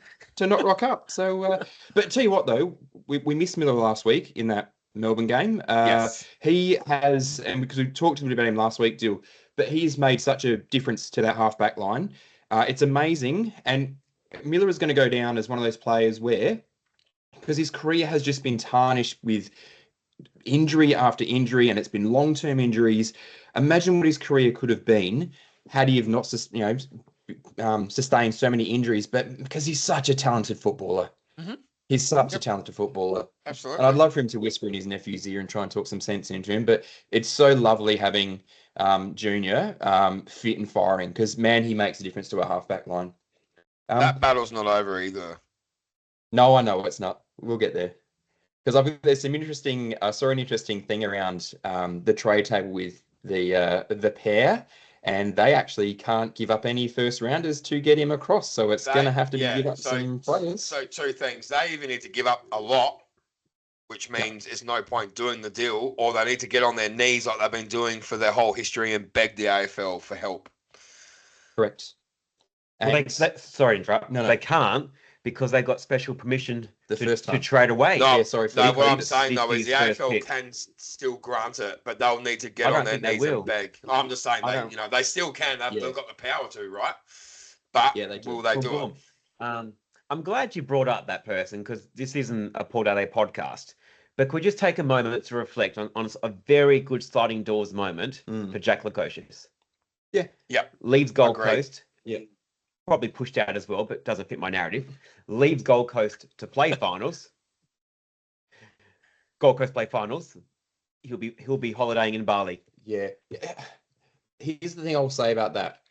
not rock up. So, but tell you what though, we missed Miller last week in that Melbourne game. Yes. He has, and because we talked a bit about him last week, Dill, but he's made such a difference to that halfback line. It's amazing. And Miller is going to go down as one of those players where, because his career has just been tarnished with injury after injury, and it's been long-term injuries. Imagine what his career could have been had he have not, sustained so many injuries. But because he's such a talented footballer, he's such a talented footballer. Absolutely. And I'd love for him to whisper in his nephew's ear and try and talk some sense into him. But it's so lovely having Junior fit and firing because, man, he makes a difference to our halfback line. That battle's not over either. No, I know it's not. We'll get there. Because there's some interesting. I saw an interesting thing around the trade table with the pair, and they actually can't give up any first rounders to get him across. So it's going to have to be give up some players. So 2 things. They either need to give up a lot, which means there's no point doing the deal, or they need to get on their knees like they've been doing for their whole history and beg the AFL for help. Correct. Well, And sorry to interrupt. No, no. They can't because they got special permission the to, first to time. trade away. No, Yeah, sorry for no. the What I'm Cletus. saying though This is the year's first AFL pick. can still grant it, but they'll need to get I don't on their think they knees and will. beg. I'm just saying I they, don't- they still can. Yeah. They've got the power to, right? But Yeah, they do. will they Well, do boom. it? I'm glad you brought up that person because this isn't a Port Adelaide podcast. But could we just take a moment to reflect on a very good sliding doors moment Mm. for Jack Lukosius? Yeah. Yep. Leaves Gold Agreed. Coast. Yeah. Probably pushed out as well, but doesn't fit my narrative. Leaves Gold Coast to play finals. Gold Coast play finals. He'll be holidaying in Bali. Yeah. Here's the thing I'll say about that.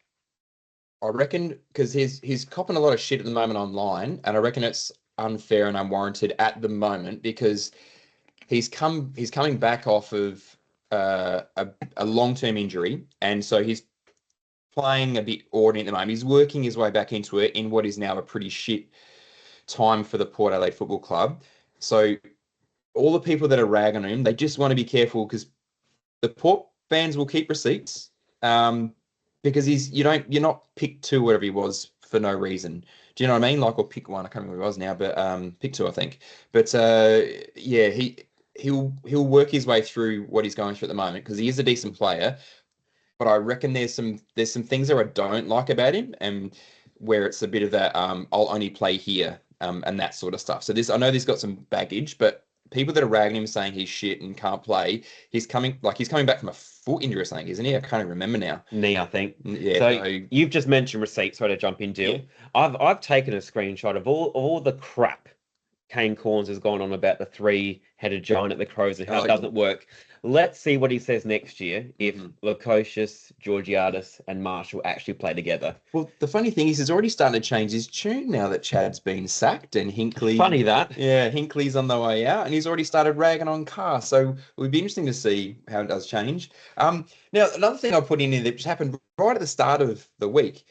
I reckon because he's copping a lot of shit at the moment online, and I reckon it's unfair and unwarranted at the moment because he's coming back off of a long-term injury, and so he's playing a bit ordinary at the moment. He's working his way back into it in what is now a pretty shit time for the Port Adelaide Football Club. So all the people that are ragging him, they just want to be careful because the Port fans will keep receipts. Because you're not pick 2, whatever he was, for no reason. Do you know what I mean? Like, or pick 1, I can't remember who he was now, but pick 2, I think. But yeah, he'll work his way through what he's going through at the moment because he is a decent player. But I reckon there's some things that I don't like about him, and where it's a bit of that I'll only play here and that sort of stuff. So I know this got some baggage, but people that are ragging him saying he's shit and can't play, he's coming back from a foot injury or something, isn't he? I can't even remember now. Knee, I think. Yeah. So you've just mentioned receipts. Sorry to jump in, Deal. Yeah. I've taken a screenshot of all the crap Kane Corns has gone on about the 3-headed giant at the Crows and how it doesn't work. Let's see what he says next year if Lukosius, Georgiadis, and Marshall actually play together. Well, the funny thing is, he's already starting to change his tune now that Chad's been sacked and Hinkley. Funny that. Yeah, Hinkley's on the way out, and he's already started ragging on Carr. So it would be interesting to see how it does change. Now, another thing I put in here that just happened right at the start of the week,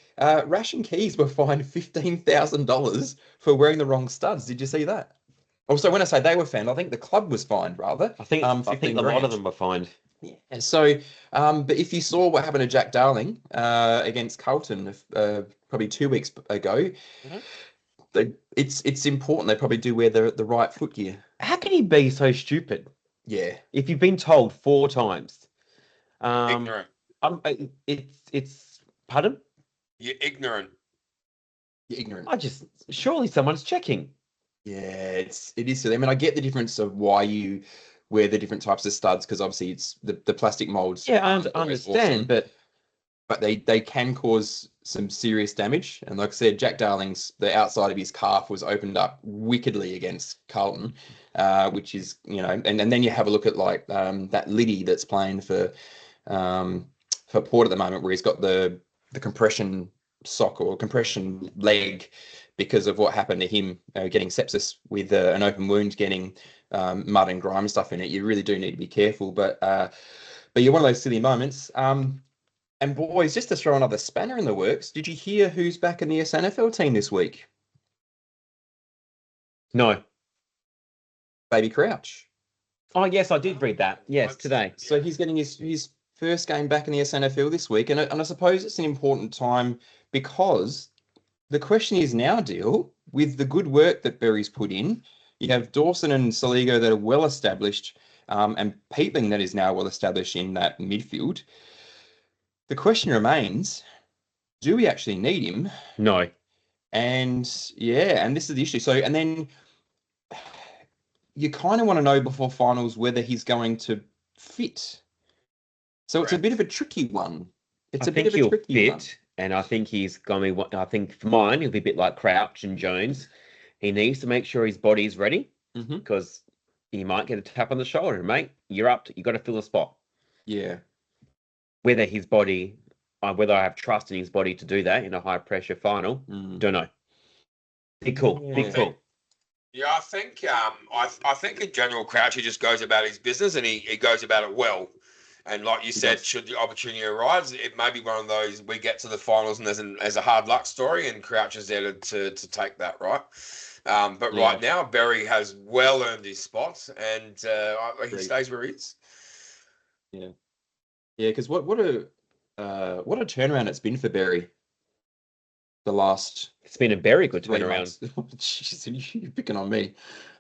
Ration Keys were fined $15,000 for wearing the wrong studs. Did you see that? Also, when I say they were fined, I think the club was fined, rather. I think a 15 lot grand. of them were fined. Yeah. So, but if you saw what happened to Jack Darling against Carlton probably 2 weeks ago, it's important they probably do wear the right foot gear. How can he be so stupid? Yeah. If you've been told 4 times, Ignorant. it's pardon? You're ignorant. You're ignorant. Surely someone's checking. Yeah, it is silly. I mean, I get the difference of why you wear the different types of studs because obviously it's the plastic molds. Yeah, I aren't always understand, awesome, but they can cause some serious damage. And like I said, Jack Darling's the outside of his calf was opened up wickedly against Carlton, which is and then you have a look at like that Liddy that's playing for Port at the moment, where he's got the compression sock or compression leg because of what happened to him getting sepsis with an open wound, getting mud and grime stuff in it. You really do need to be careful, but you're one of those silly moments. And boys, just to throw another spanner in the works, did you hear who's back in the SNFL team this week? No. Baby Crouch. Oh, yes, I did read that. Yes, today. So he's getting his first game back in the SNFL this week, and I suppose it's an important time because the question is now, Deal, with the good work that Berry's put in, you have Dawson and Saligo that are well established, and Peatling that is now well established in that midfield. The question remains, do we actually need him? No. And this is the issue. So, and then you kind of want to know before finals whether he's going to fit. So it's a bit of a tricky one. It's a bit of a tricky one. And I think he's going to be, I think for mine, he'll be a bit like Crouch and Jones. He needs to make sure his body's ready because he might get a tap on the shoulder, mate. You're up. You got to fill a spot. Yeah. Whether his body, whether I have trust in his body to do that in a high pressure final, don't know. Big call. Yeah. Big call. Yeah, I think I think in general, Crouch, he just goes about his business and he goes about it well. And like you said, should the opportunity arise, it may be one of those we get to the finals and there's a hard luck story, and Crouch is there to take that, right? But right now, Berry has well earned his spot, and he stays where he is. Yeah, because what a turnaround it's been for Berry. last It's been a very good 3 turnaround. months. Jeez, you're picking on me.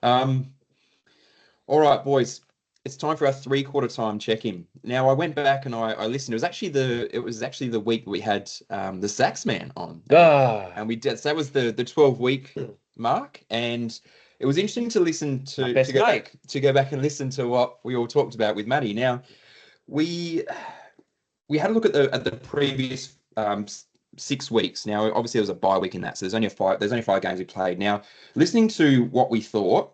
All right, boys. It's time for our 3/4 time check-in. Now, I went back and I listened. It was actually the week we had the Sax Man on, and we did. So that was the 12-week mark, and it was interesting to listen My to best go back and listen to what we all talked about with Matty. Now, we had a look at the previous 6 weeks. Now, obviously, there was a bye week in that, so there's only 5 games we played. Now, listening to what we thought.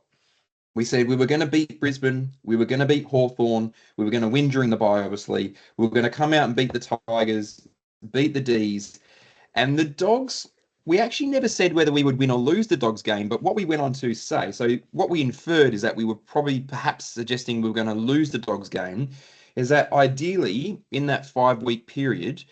We said we were going to beat Brisbane, we were going to beat Hawthorn, we were going to win during the bye, obviously. We were going to come out and beat the Tigers, beat the D's. And the Dogs, we actually never said whether we would win or lose the Dogs game, but what we went on to say, so what we inferred is that we were probably perhaps suggesting we were going to lose the Dogs game, is that ideally, in that 5-week period,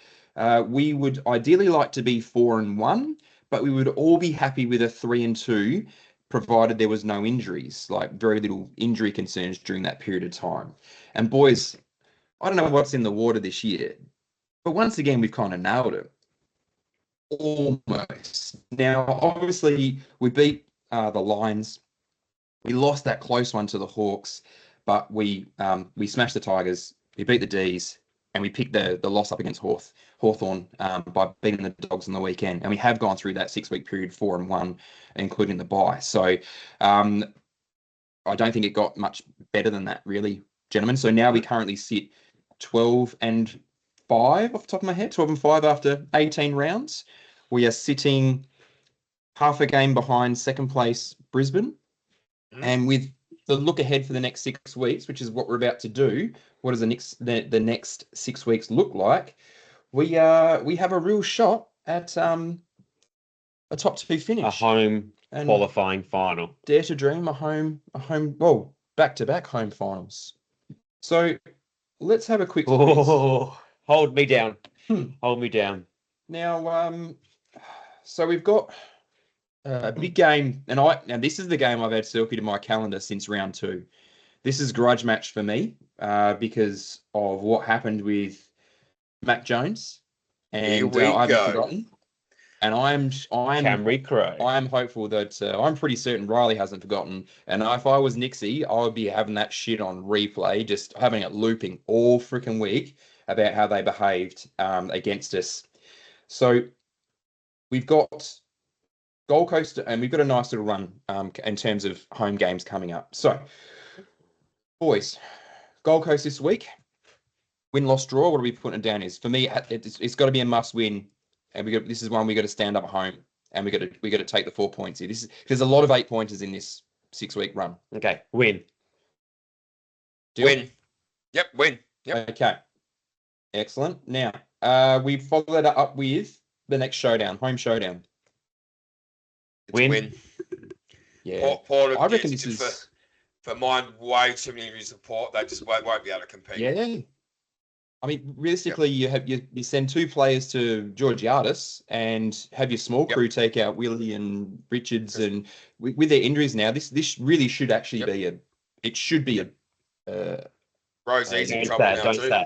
we would ideally like to be 4-1, but we would all be happy with a 3-2, provided there was no injuries, like very little injury concerns during that period of time. And boys, I don't know what's in the water this year, but once again, we've kind of nailed it. Almost. Now, obviously, we beat the Lions. We lost that close one to the Hawks, but we smashed the Tigers. We beat the D's, and we picked the loss up against Hawthorn by beating the Dogs on the weekend. And we have gone through that 6-week period 4-1, including the bye. So I don't think it got much better than that, really, gentlemen. So now we currently sit 12-5 off the top of my head, 12-5 after 18 rounds. We are sitting half a game behind second place Brisbane. And with the look ahead for the next 6 weeks, which is what we're about to do, what does the next 6 weeks look like? We have a real shot at a top 2 finish, A home and qualifying final. dare to dream well, back-to-back home finals. So let's have a quick quiz. Oh, hold me down. Hold me down. Now, so we've got a big game, and this is the game I've had circled in my calendar since round 2. This is grudge match for me because of what happened with Mac Jones, and I haven't forgotten. And I'm Camry Crow. I'm hopeful that I'm pretty certain Riley hasn't forgotten. And if I was Nixie, I would be having that shit on replay, just having it looping all freaking week about how they behaved against us. So we've got Gold Coast, and we've got a nice little run in terms of home games coming up. So, boys, Gold Coast this week, win, loss, draw. What are we putting it down as? For me, it's got to be a must win, and this is one we got to stand up at home, and we got to take the 4 points here. There's a lot of 8-pointers in this 6-week run. Okay, win. Deal? Win. Yep, win. Yep. Okay, excellent. Now, we follow that up with the next showdown, home showdown. It's a win. Yeah, Port I reckon this is for mine way too many injuries of Port. They just won't be able to compete. Yeah, I mean, realistically, you send 2 players to Georgiades and have your small crew take out Willie and Richards, and with their injuries now, this really should actually be a Rosie's in trouble now too.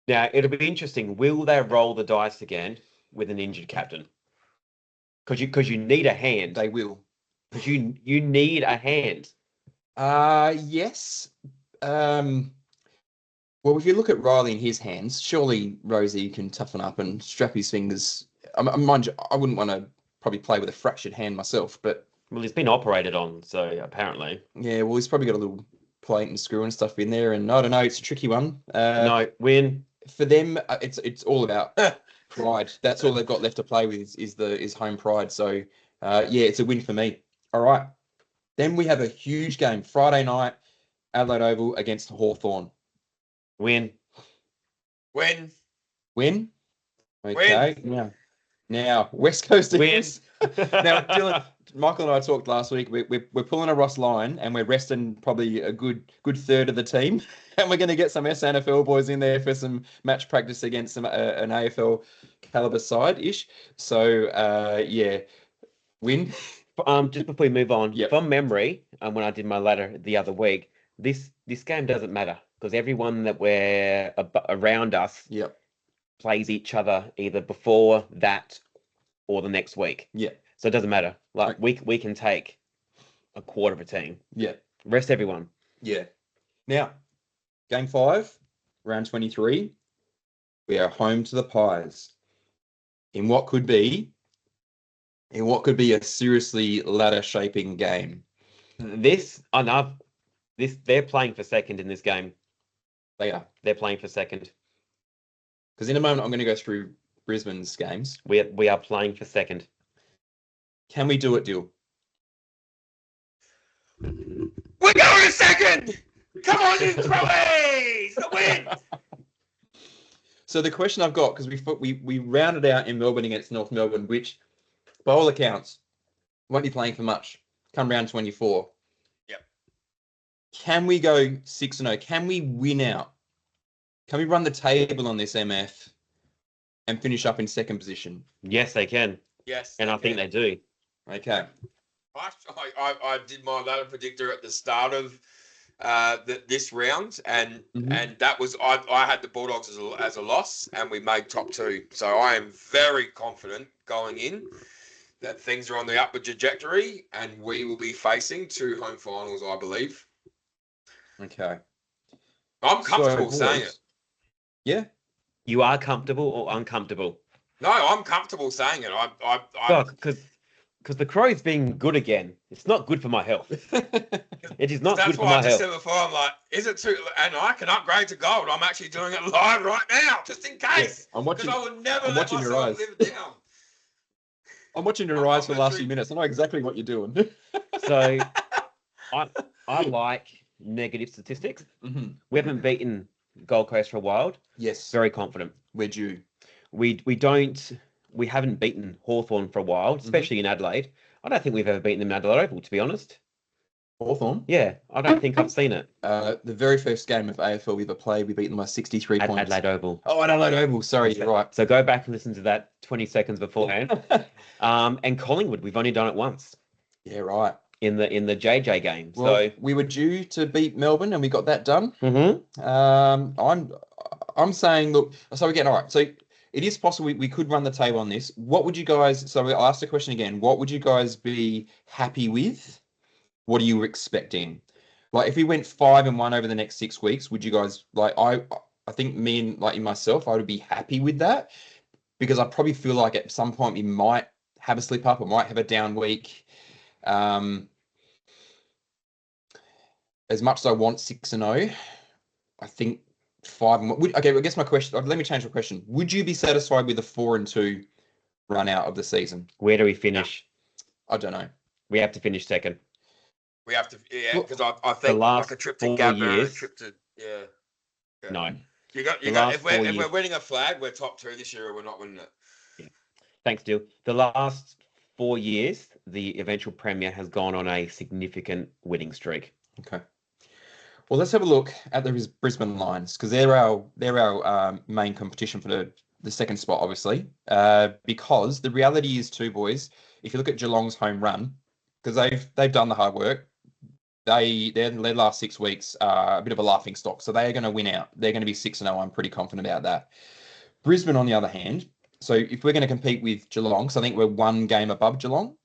Now it'll be interesting. Will they roll the dice again with an injured captain? Because you need a hand. They will. Because you need a hand. Yes. Well, if you look at Riley in his hands, surely Rosie can toughen up and strap his fingers. Mind you, I wouldn't want to probably play with a fractured hand myself, but Well, he's been operated on, so apparently. yeah, well, he's probably got a little plate and screw and stuff in there, and I don't know, it's a tricky one. No, win. For them, it's all about pride. That's all they've got left to play with is home pride. So yeah, it's a win for me. All right. Then we have a huge game Friday night, Adelaide Oval against Hawthorn. Win. Win. Win. Okay. Win. Now West Coast Win. Eagles. Now, Dylan, Michael and I talked last week. We're pulling a Ross line, and we're resting probably a good third of the team, and we're going to get some SNFL boys in there for some match practice against some an AFL caliber side ish. So yeah, win. Just before we move on, Yep. from memory, when I did my ladder the other week, this game doesn't matter because everyone that we're around us Yep. plays each other either before that or the next week. Yeah. So it doesn't matter. Like Right. we can take a quarter of a team. Yeah. Rest everyone. Yeah. Now, game 5, round 23, we are home to the Pies in what could be a seriously ladder shaping game. I know they're playing for second in this game. They are. They're playing for second. Because in a moment, I'm going to go through Brisbane's games. We are playing for second. Can we do it, Dill? We're going to second. Come on, in, Crowies! The win. So the question I've got, because we rounded out in Melbourne against North Melbourne, which by all accounts won't be playing for much come round 24. Yep. Can we go 6-0? Can we win out? Can we run the table on this MF and finish up in second position? Yes, they can, Yes. and I think they do. Okay. I did my ladder predictor at the start of this round, and Mhm. and that was I had the Bulldogs as a loss, and we made top 2. So I am very confident going in that things are on the upward trajectory, and we will be facing 2 home finals, I believe. Okay. I'm comfortable So, saying boys, it. Yeah. You are comfortable or uncomfortable? No, I'm comfortable saying it. I Because the Crows being good again, it's not good for my health. It is not that's good for why I my just health. said before. I'm like, is it too? And I can upgrade to gold. I'm actually doing it live right now, just in case. I'm Because watching. I would never I'm let watching your myself eyes. live down. I'm watching your I'm eyes for the last few literally- minutes. I know exactly what you're doing. So I like negative statistics. Mhm. We haven't beaten Gold Coast for a while. Yes. Very confident. We're due. We haven't beaten Hawthorn for a while, especially in Adelaide. I don't think we've ever beaten them in Adelaide Oval, to be honest. Hawthorn. Yeah, I don't think I've seen it The very first game of AFL we ever played, we beat them by 63 at points. Adelaide Oval. Oh, Adelaide Oval. Sorry, you're right. So go back and listen to that 20 seconds beforehand. And Collingwood, we've only done it once Yeah, right. in the JJ game. Well, we were due to beat Melbourne, and we got that done. I'm saying, look. So again, all right. So it is possible we could run the table on this. What would you guys? So I'll ask the question again. What would you guys be happy with? What are you expecting? Like, if we went 5-1 over the next 6 weeks, would you guys like? I think me and like myself, I would be happy with that, because I probably feel like at some point we might have a slip up or might have a down week. As much as I want 6-0, I think 5-1. Okay, I guess my question. Let me change the question. Would you be satisfied with a 4-2 run out of the season? Where do we finish? I don't know. We have to finish second. We have to, yeah, Well, because I think last like a trip to 4 Gabba, a years- trip to yeah. No. You got. The last If 4 we're years. winning a flag, we're top 2 this year, or we're not winning it. Thanks, Dill. The last 4 years, the eventual premier has gone on a significant winning streak. Okay. Well, let's have a look at the Brisbane Lions, because they're our main competition for the second spot, obviously. Because the reality is too, boys, if you look at Geelong's home run, because they've done the hard work, their last 6 weeks are a bit of a laughing stock, so they are going to win out. They're going to be 6-0. I'm pretty confident about that. Brisbane, on the other hand, so if we're going to compete with Geelong, so I think we're 1 game above Geelong.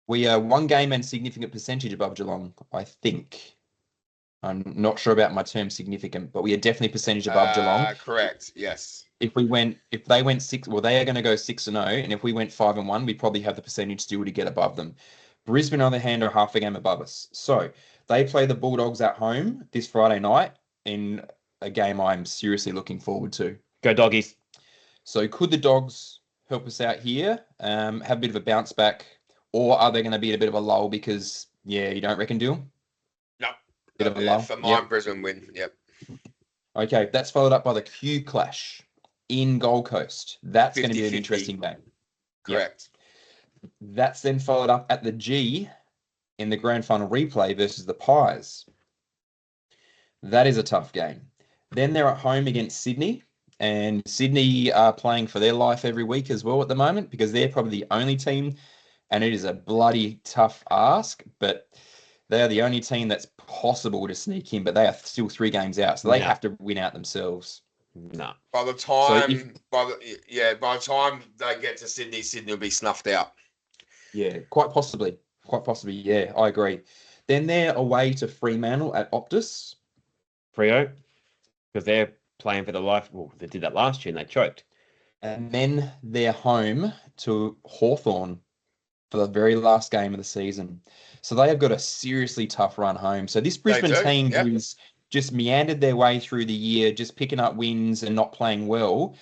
We are 1 game and significant percentage above Geelong, I think. I'm not sure about my term significant, but we are definitely percentage above Geelong. Correct. Yes. If they went 6, well, they are going to go 6-0, and if we went 5-1, we'd probably have the percentage still to get above them. Brisbane, on the other hand, are half a game above us. So they play the Bulldogs at home this Friday night in a game I'm seriously looking forward to. Go Doggies. So could the Dogs help us out here, have a bit of a bounce back, or are they going to be at a bit of a lull because, you don't reckon, Dill? No. Bit of a lull? For mine, Brisbane win. Yep. Okay, that's followed up by the Q Clash in Gold Coast. That's going to be an 50-50. interesting game. Correct. That's then followed up at the G in the grand final replay versus the Pies. That is a tough game. Then they're at home against Sydney, and Sydney are playing for their life every week as well at the moment, because they're probably the only team, and it is a bloody tough ask, but they are the only team that's possible to sneak in, but they are still 3 games out, so they Yeah. have to win out themselves. No. By the time, by the time they get to Sydney, Sydney will be snuffed out. Yeah, quite possibly. Quite possibly. Yeah, I agree. Then they're away to Fremantle at Optus. Freo, because they're playing for the life. Well, they did that last year and they choked. And then they're home to Hawthorn for the very last game of the season. So they have got a seriously tough run home. So this Brisbane do, team yep. who's just meandered their way through the year, just picking up wins and not playing well,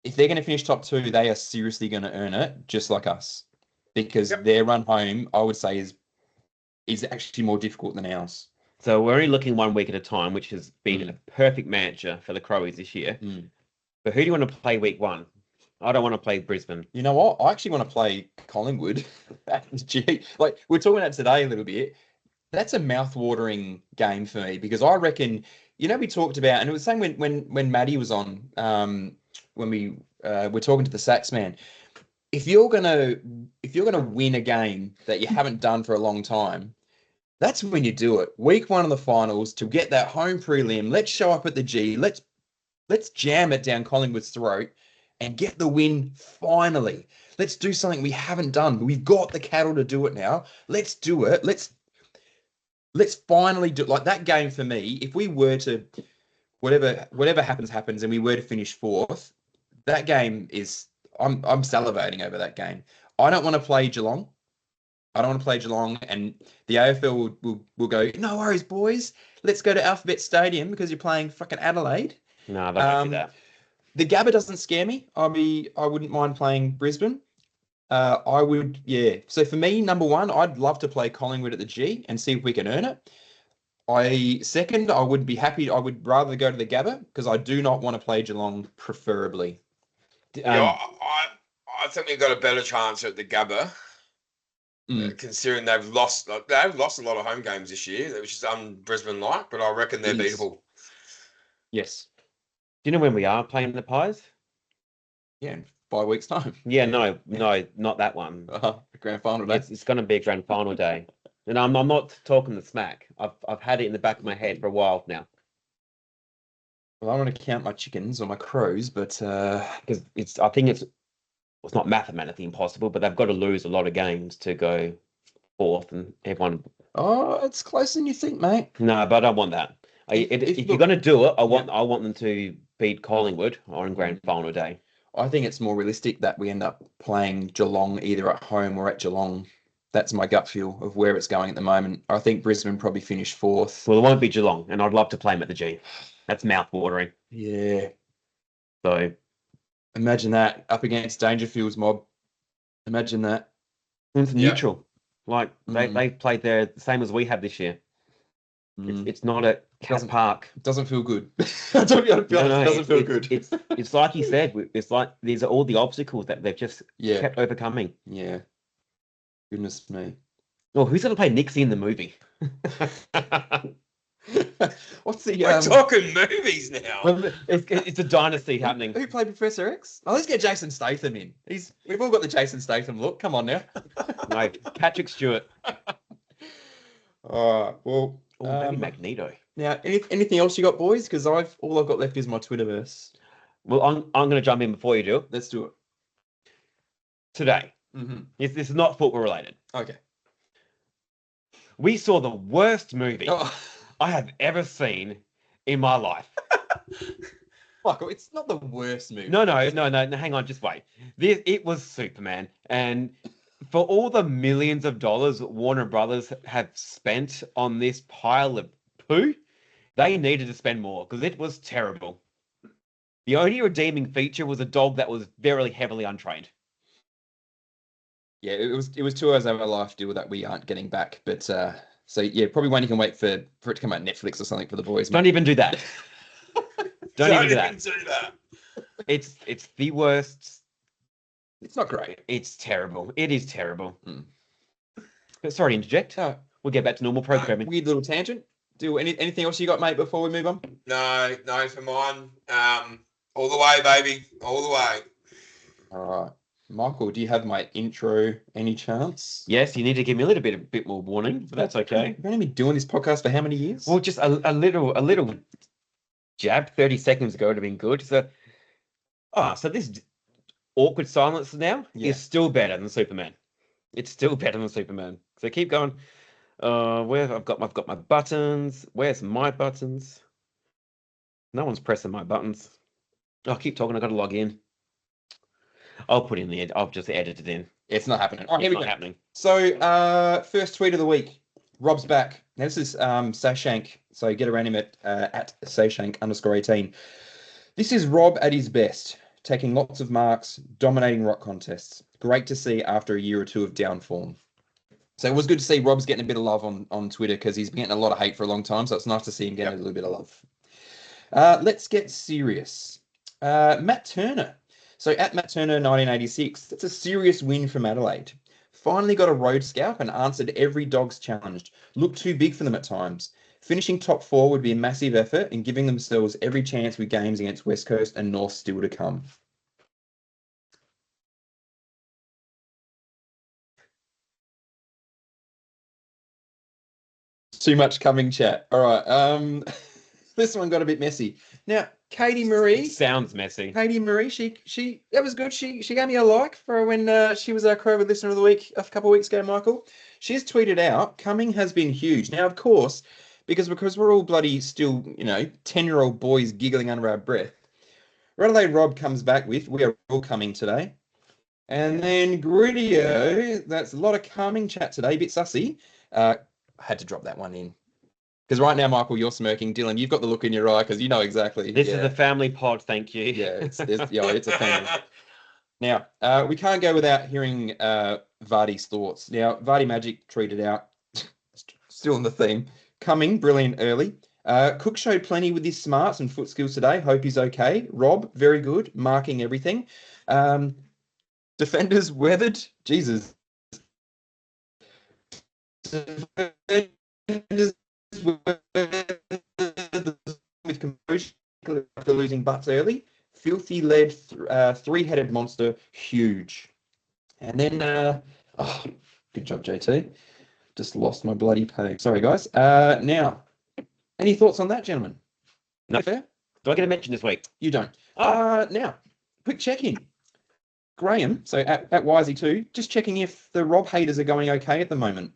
if they're going to finish top 2, they are seriously going to earn it, just like us. Because Yep. their run home, I would say, is actually more difficult than ours. So we're only looking 1 week at a time, which has been a perfect matcher for the Crowies this year. But who do you want to play week 1? I don't want to play Brisbane. You know what? I actually want to play Collingwood. Like we're talking about today a little bit. That's a mouth-watering game for me because I reckon, we talked about, and it was the same when Maddie was on, when we were talking to the Sats man. If you're gonna win a game that you haven't done for a long time, that's when you do it. Week 1 of the finals to get that home prelim. Let's show up at the G. Let's jam it down Collingwood's throat and get the win finally. Let's do something we haven't done. We've got the cattle to do it now. Let's do it. Let's finally do it. Like that game for me, if we were to, whatever happens, and we were to finish 4th, that game is, I'm salivating over that game. I don't want to play Geelong. And the AFL will go, no worries, boys. Let's go to Alphabet Stadium because you're playing fucking Adelaide. No, they won't do that. The Gabba doesn't scare me. I wouldn't mind playing Brisbane. I would, yeah. So for me, number 1, I'd love to play Collingwood at the G and see if we can earn it. I would be happy. I would rather go to the Gabba because I do not want to play Geelong, preferably. I think we've got a better chance at the Gabba, considering they've lost a lot of home games this year, which is un-Brisbane-like, but I reckon they're beatable. Yes. Do you know when we are playing the Pies? Yeah, in 5 weeks' time. Yeah, no, not that one. The grand final day. It's going to be a grand final day. And I'm not talking the smack. I've had it in the back of my head for a while now. Well, I want to count my chickens or my crows, but because I think it's not mathematically impossible, but they've got to lose a lot of games to go 4th, and everyone. Oh, it's closer than you think, mate. No, but I don't want that. If you're going to do it, I want them to beat Collingwood on grand final day. I think it's more realistic that we end up playing Geelong either at home or at Geelong. That's my gut feel of where it's going at the moment. I think Brisbane probably finish 4th. Well, it won't be Geelong, and I'd love to play them at the G. That's mouth-watering. Yeah. So imagine that up against Dangerfield's mob. Imagine that. It's neutral. Like they played there the same as we have this year. It's not at Cat Park. Doesn't feel good. I don't know. It doesn't feel good. It's like you said. It's like these are all the obstacles that they've just kept overcoming. Yeah. Goodness me. Oh, who's going to play Nixie in the movie? What's the? We're talking movies now. Well, it's a dynasty happening. Who played Professor X? Oh, let's get Jason Statham in. We've all got the Jason Statham look. Come on now. No, Patrick Stewart. All right. Well, maybe Magneto. Now, anything else you got, boys? Because all I've got left is my Twitterverse. Well, I'm going to jump in before you do it. Let's do it. Today. This is not football related. Okay. We saw the worst movie I have ever seen in my life. Michael, it's not the worst movie. No, hang on, just wait. It was Superman. And for all the millions of dollars Warner Brothers have spent on this pile of poo, they needed to spend more because it was terrible. The only redeeming feature was a dog that was very heavily untrained. Yeah, it was 2 hours of our life deal that we aren't getting back. But so yeah, probably one you can wait for it to come out Netflix or something for the boys. Don't even do that. Don't even do that. It's the worst. It's not great. It's terrible. It is terrible. But sorry to interject. We'll get back to normal programming. Weird little tangent. Do anything else you got, mate, before we move on? No, for mine. All the way, baby. All the way. All right. Michael, do you have my intro any chance? Yes, you need to give me a bit more warning, but that's okay. We've only been doing this podcast for how many years? Well, just a little jab 30 seconds ago would have been good. So, so this awkward silence now is still better than Superman. It's still better than Superman. So keep going. Where I've got my buttons. Where's my buttons? No one's pressing my buttons. I'll keep talking. I've got to log in. I'll put in the. I'll just edit it in. It's not happening. All right, here we go. Happening. So, first tweet of the week. Rob's back. Now, this is Sashank. So get around him at Sashank_18. This is Rob at his best, taking lots of marks, dominating rock contests. Great to see after a year or two of down form. So it was good to see Rob's getting a bit of love on Twitter because he's been getting a lot of hate for a long time. So it's nice to see him getting a little bit of love. Let's get serious. Matt Turner. So at Matt Turner 1986, that's a serious win from Adelaide. Finally got a road scalp and answered every Dogs challenged. Looked too big for them at times. Finishing top 4 would be a massive effort and giving themselves every chance with games against West Coast and North still to come. Too much coming chat. All right. This one got a bit messy. Now, Katie Marie. Sounds messy. Katie Marie, she that was good. She gave me a like for when she was our Crover Listener of the Week a couple of weeks ago, Michael. She's tweeted out, Cumming has been huge. Now, of course, because we're all bloody still, 10-year-old boys giggling under our breath. Adelaide Rob comes back with, we are all coming today. And then Gridio, that's a lot of calming chat today, a bit sussy. I had to drop that one in. Because right now, Michael, you're smirking. Dylan, you've got the look in your eye because you know exactly. This is a family pod, thank you. Yeah, it's a family. Now, we can't go without hearing Vardy's thoughts. Now, Vardy Magic tweeted out, still on the theme, Cumming, brilliant early. Cook showed plenty with his smarts and foot skills today. Hope he's okay. Rob, very good, marking everything. Defenders weathered. Jesus. Defenders with composure after losing butts early. Filthy led three-headed monster, huge. And then, good job, JT. Just lost my bloody page. Sorry, guys. Now, any thoughts on that, gentlemen? No. Fair? Do I get a mention this week? You don't. Now, quick check-in. Graham, so at Wisey2, just checking if the Rob haters are going okay at the moment.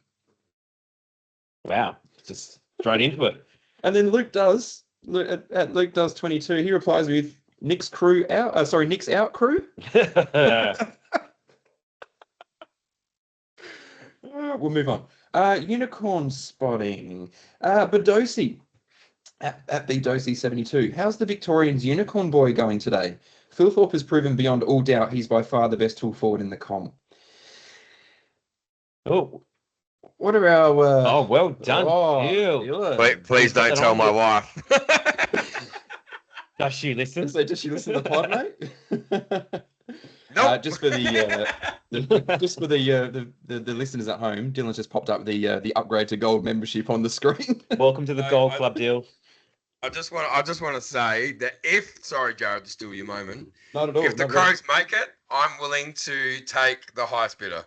Wow, just straight into it. And then Luke does 22. He replies with Nick's crew out. Nick's out crew. We'll move on. Unicorn spotting. Badosi at Bdosi72. How's the Victorians unicorn boy going today? Phil Thorpe has proven beyond all doubt he's by far the best tool forward in the comp. Oh. What are our... well done. Ew. Wait, please don't tell my wife. Does she listen? So does she listen to the pod, mate? Nope. Just for the listeners at home, Dylan's just popped up the upgrade to gold membership on the screen. Welcome to the Gold Club deal. I just want to say that sorry, Jared, to steal your moment. Not at all. If the Crows make it, I'm willing to take the highest bidder.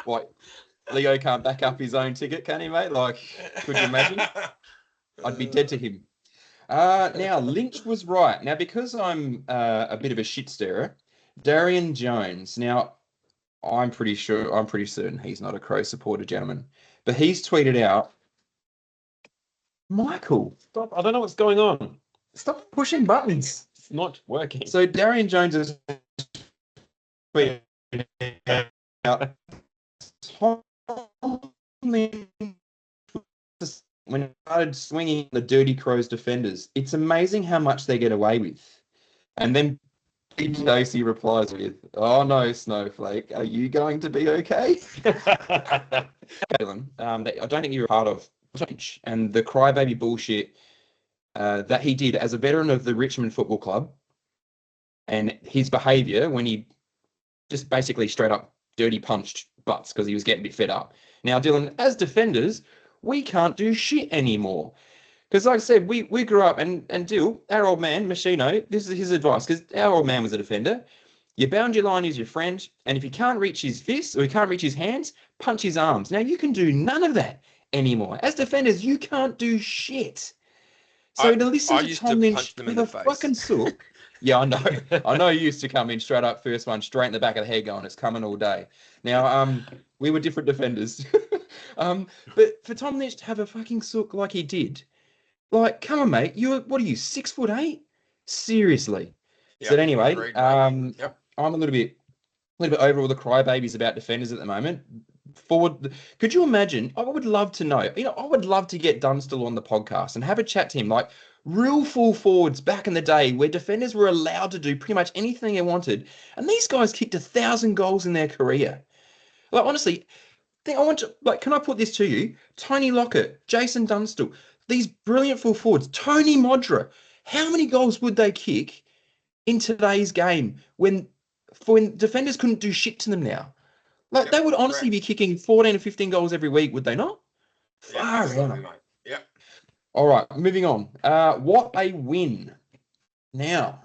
What? Leo can't back up his own ticket, can he, mate? Like, could you imagine? I'd be dead to him. Now, Lynch was right. Now, because I'm a bit of a shit stirrer, Darian Jones. Now, I'm pretty certain he's not a Crow supporter, gentlemen. But he's tweeted out, Michael, Stop. I don't know what's going on. stop pushing buttons. It's not working. So Darian Jones is tweeted out, when he started swinging the Dirty Crows defenders, it's amazing how much they get away with. And then Pete Stacey replies with, "Oh no, Snowflake, are you going to be okay?" Dylan, I don't think you're a part of change and the crybaby bullshit that he did as a veteran of the Richmond Football Club, and his behaviour when he just basically straight up dirty punched butts because he was getting a bit fed up. Now, Dylan, as defenders, we can't do shit anymore. Because like I said, we grew up and Dill, our old man, Machino, this is his advice, because our old man was a defender. You bound your line as your friend, and if you can't reach his fists or you can't reach his hands, punch his arms. Now, you can do none of that anymore. As defenders, you can't do shit. So to listen I to used Tom to Lynch punch them in with the a face. fucking sook. Yeah, I know. I know you used to come in straight up, first one, straight in the back of the head going, it's coming all day. Now, we were different defenders. But for Tom Lynch to have a fucking sook like he did, like, come on, mate. What are you, 6'8"? Seriously. So Yep, anyway, agreed, mate. Yep. I'm a little bit over all the crybabies about defenders at the moment. Forward, could you imagine? I would love to know. I would love to get Dunstall on the podcast and have a chat to him, like real full forwards back in the day where defenders were allowed to do pretty much anything they wanted, and these guys kicked 1,000 goals in their career. Like honestly, can I put this to you? Tony Lockett, Jason Dunstall, these brilliant full forwards, Tony Modra, how many goals would they kick in today's game when defenders couldn't do shit to them now? Like Yep, they would honestly correct. be kicking 14 or 15 goals every week, would they not? Yep, Far absolutely, out. mate. Yep. All right, moving on. What a win. Now,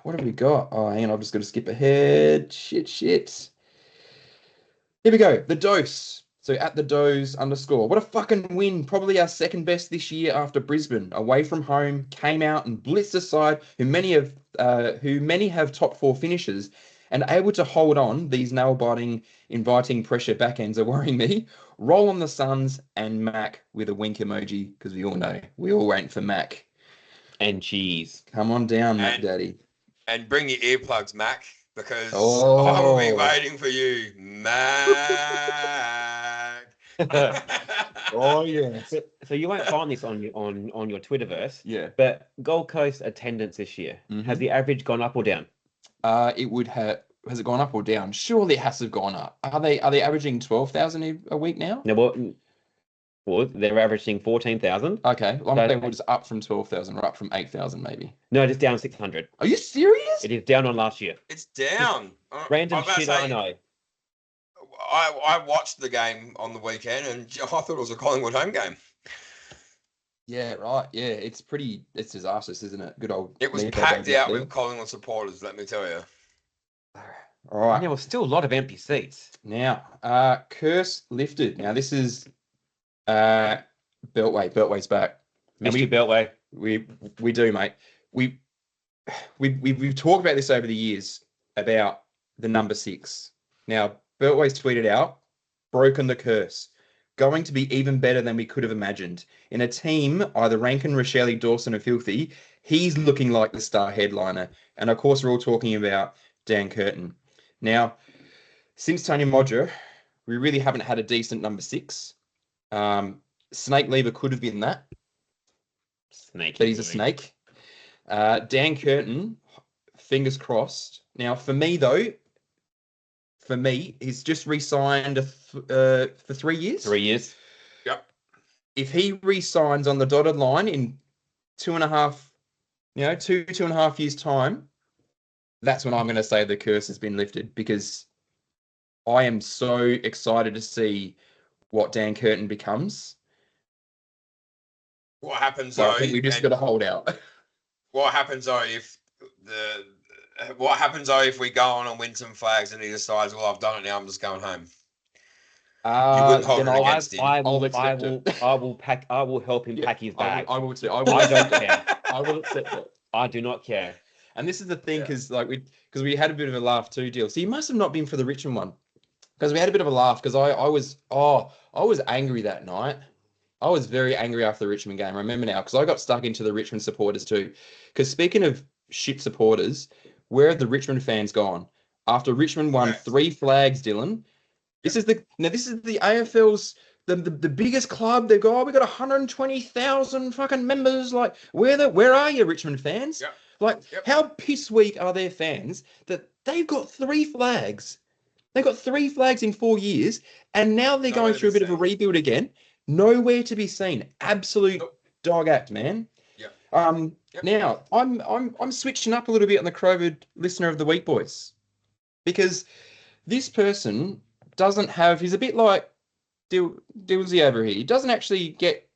what have we got? Oh, hang on, I've just got to skip ahead. Shit. Here we go. The Dose. So at the Dose _. What a fucking win. Probably our second best this year after Brisbane. Away from home, came out and blitzed a side who many have top 4 finishes, and able to hold on. These nail-biting, inviting pressure backends are worrying me. Roll on the Suns and Mac with a wink emoji, because we all know. We all wait for Mac. And cheese. Come on down, Mac And- Daddy. And bring your earplugs, Mac, because I Oh. will be waiting for you, Mac. Oh, yeah. So you won't find this on your Twitterverse, Yeah. but Gold Coast attendance this year, has the average gone up or down? It would have. Has it gone up or down? Surely it has to have gone up. Are they averaging 12,000 a week now? No, well, they're averaging 14,000. Okay, well, So- I'm saying it's up from 12,000 or up from 8,000 maybe. No, just down 600. Are you serious? It is down on last year. It's down. Random I'm about to shit, I say, know. I watched the game on the weekend and I thought it was a Collingwood home game. Yeah, right. Yeah, it's disastrous, isn't it? Good old. It was Nico packed Davies out there. with Collingwood supporters, let me tell you. All right. And there was still a lot of empty seats. Now, curse lifted. Now this is Beltway. Beltway's back. And Mr. Beltway. We do, mate. We've talked about this over the years about the number 6. Now, Beltway's tweeted out, broken the curse. Going to be even better than we could have imagined. In a team, either Rankin, Rochelle, Dawson, or Filthy, he's looking like the star headliner. And of course, we're all talking about Dan Curtin. Now, since Tony Modra, we really haven't had a decent number 6. Snake Lever could have been that. Snake. But he's a snake. Dan Curtin, fingers crossed. Now, for me, he's just re-signed for 3 years. 3 years. Yep. If he re-signs on the dotted line in 2.5 years' time, that's when I'm going to say the curse has been lifted, because I am so excited to see what Dan Curtin becomes. What happens So though? I think we just got to hold out. What happens though if we go on and win some flags and he decides, well, I've done it now, I'm just going home. wouldn't hold then it against him. I I'll will accept it. I will help him Yeah, pack his bag. I will I don't care. I will accept it. I do not care. And this is the thing, Yeah. because we had a bit of a laugh too, Deal. So you must have not been for the Richmond one, because we had a bit of a laugh, because I was angry that night. I was very angry after the Richmond game. I remember now, because I got stuck into the Richmond supporters too. Because speaking of shit supporters, where have the Richmond fans gone? After Richmond won Correct. 3 flags, Dylan. This is the AFL's the biggest club. They've got we got 120,000 fucking members. Like, where are you, Richmond fans? Yep. Like, Yep. how piss weak are their fans that they've got 3 flags? They got 3 flags in 4 years, and now they're Nowhere going to through a be bit of a seen. rebuild again. Nowhere to be seen. Absolute Nope. dog act, man. Yep. Yep. Now I'm switching up a little bit on the COVID listener of the week, boys, because this person doesn't have. He's a bit like Dilsey over here. He doesn't get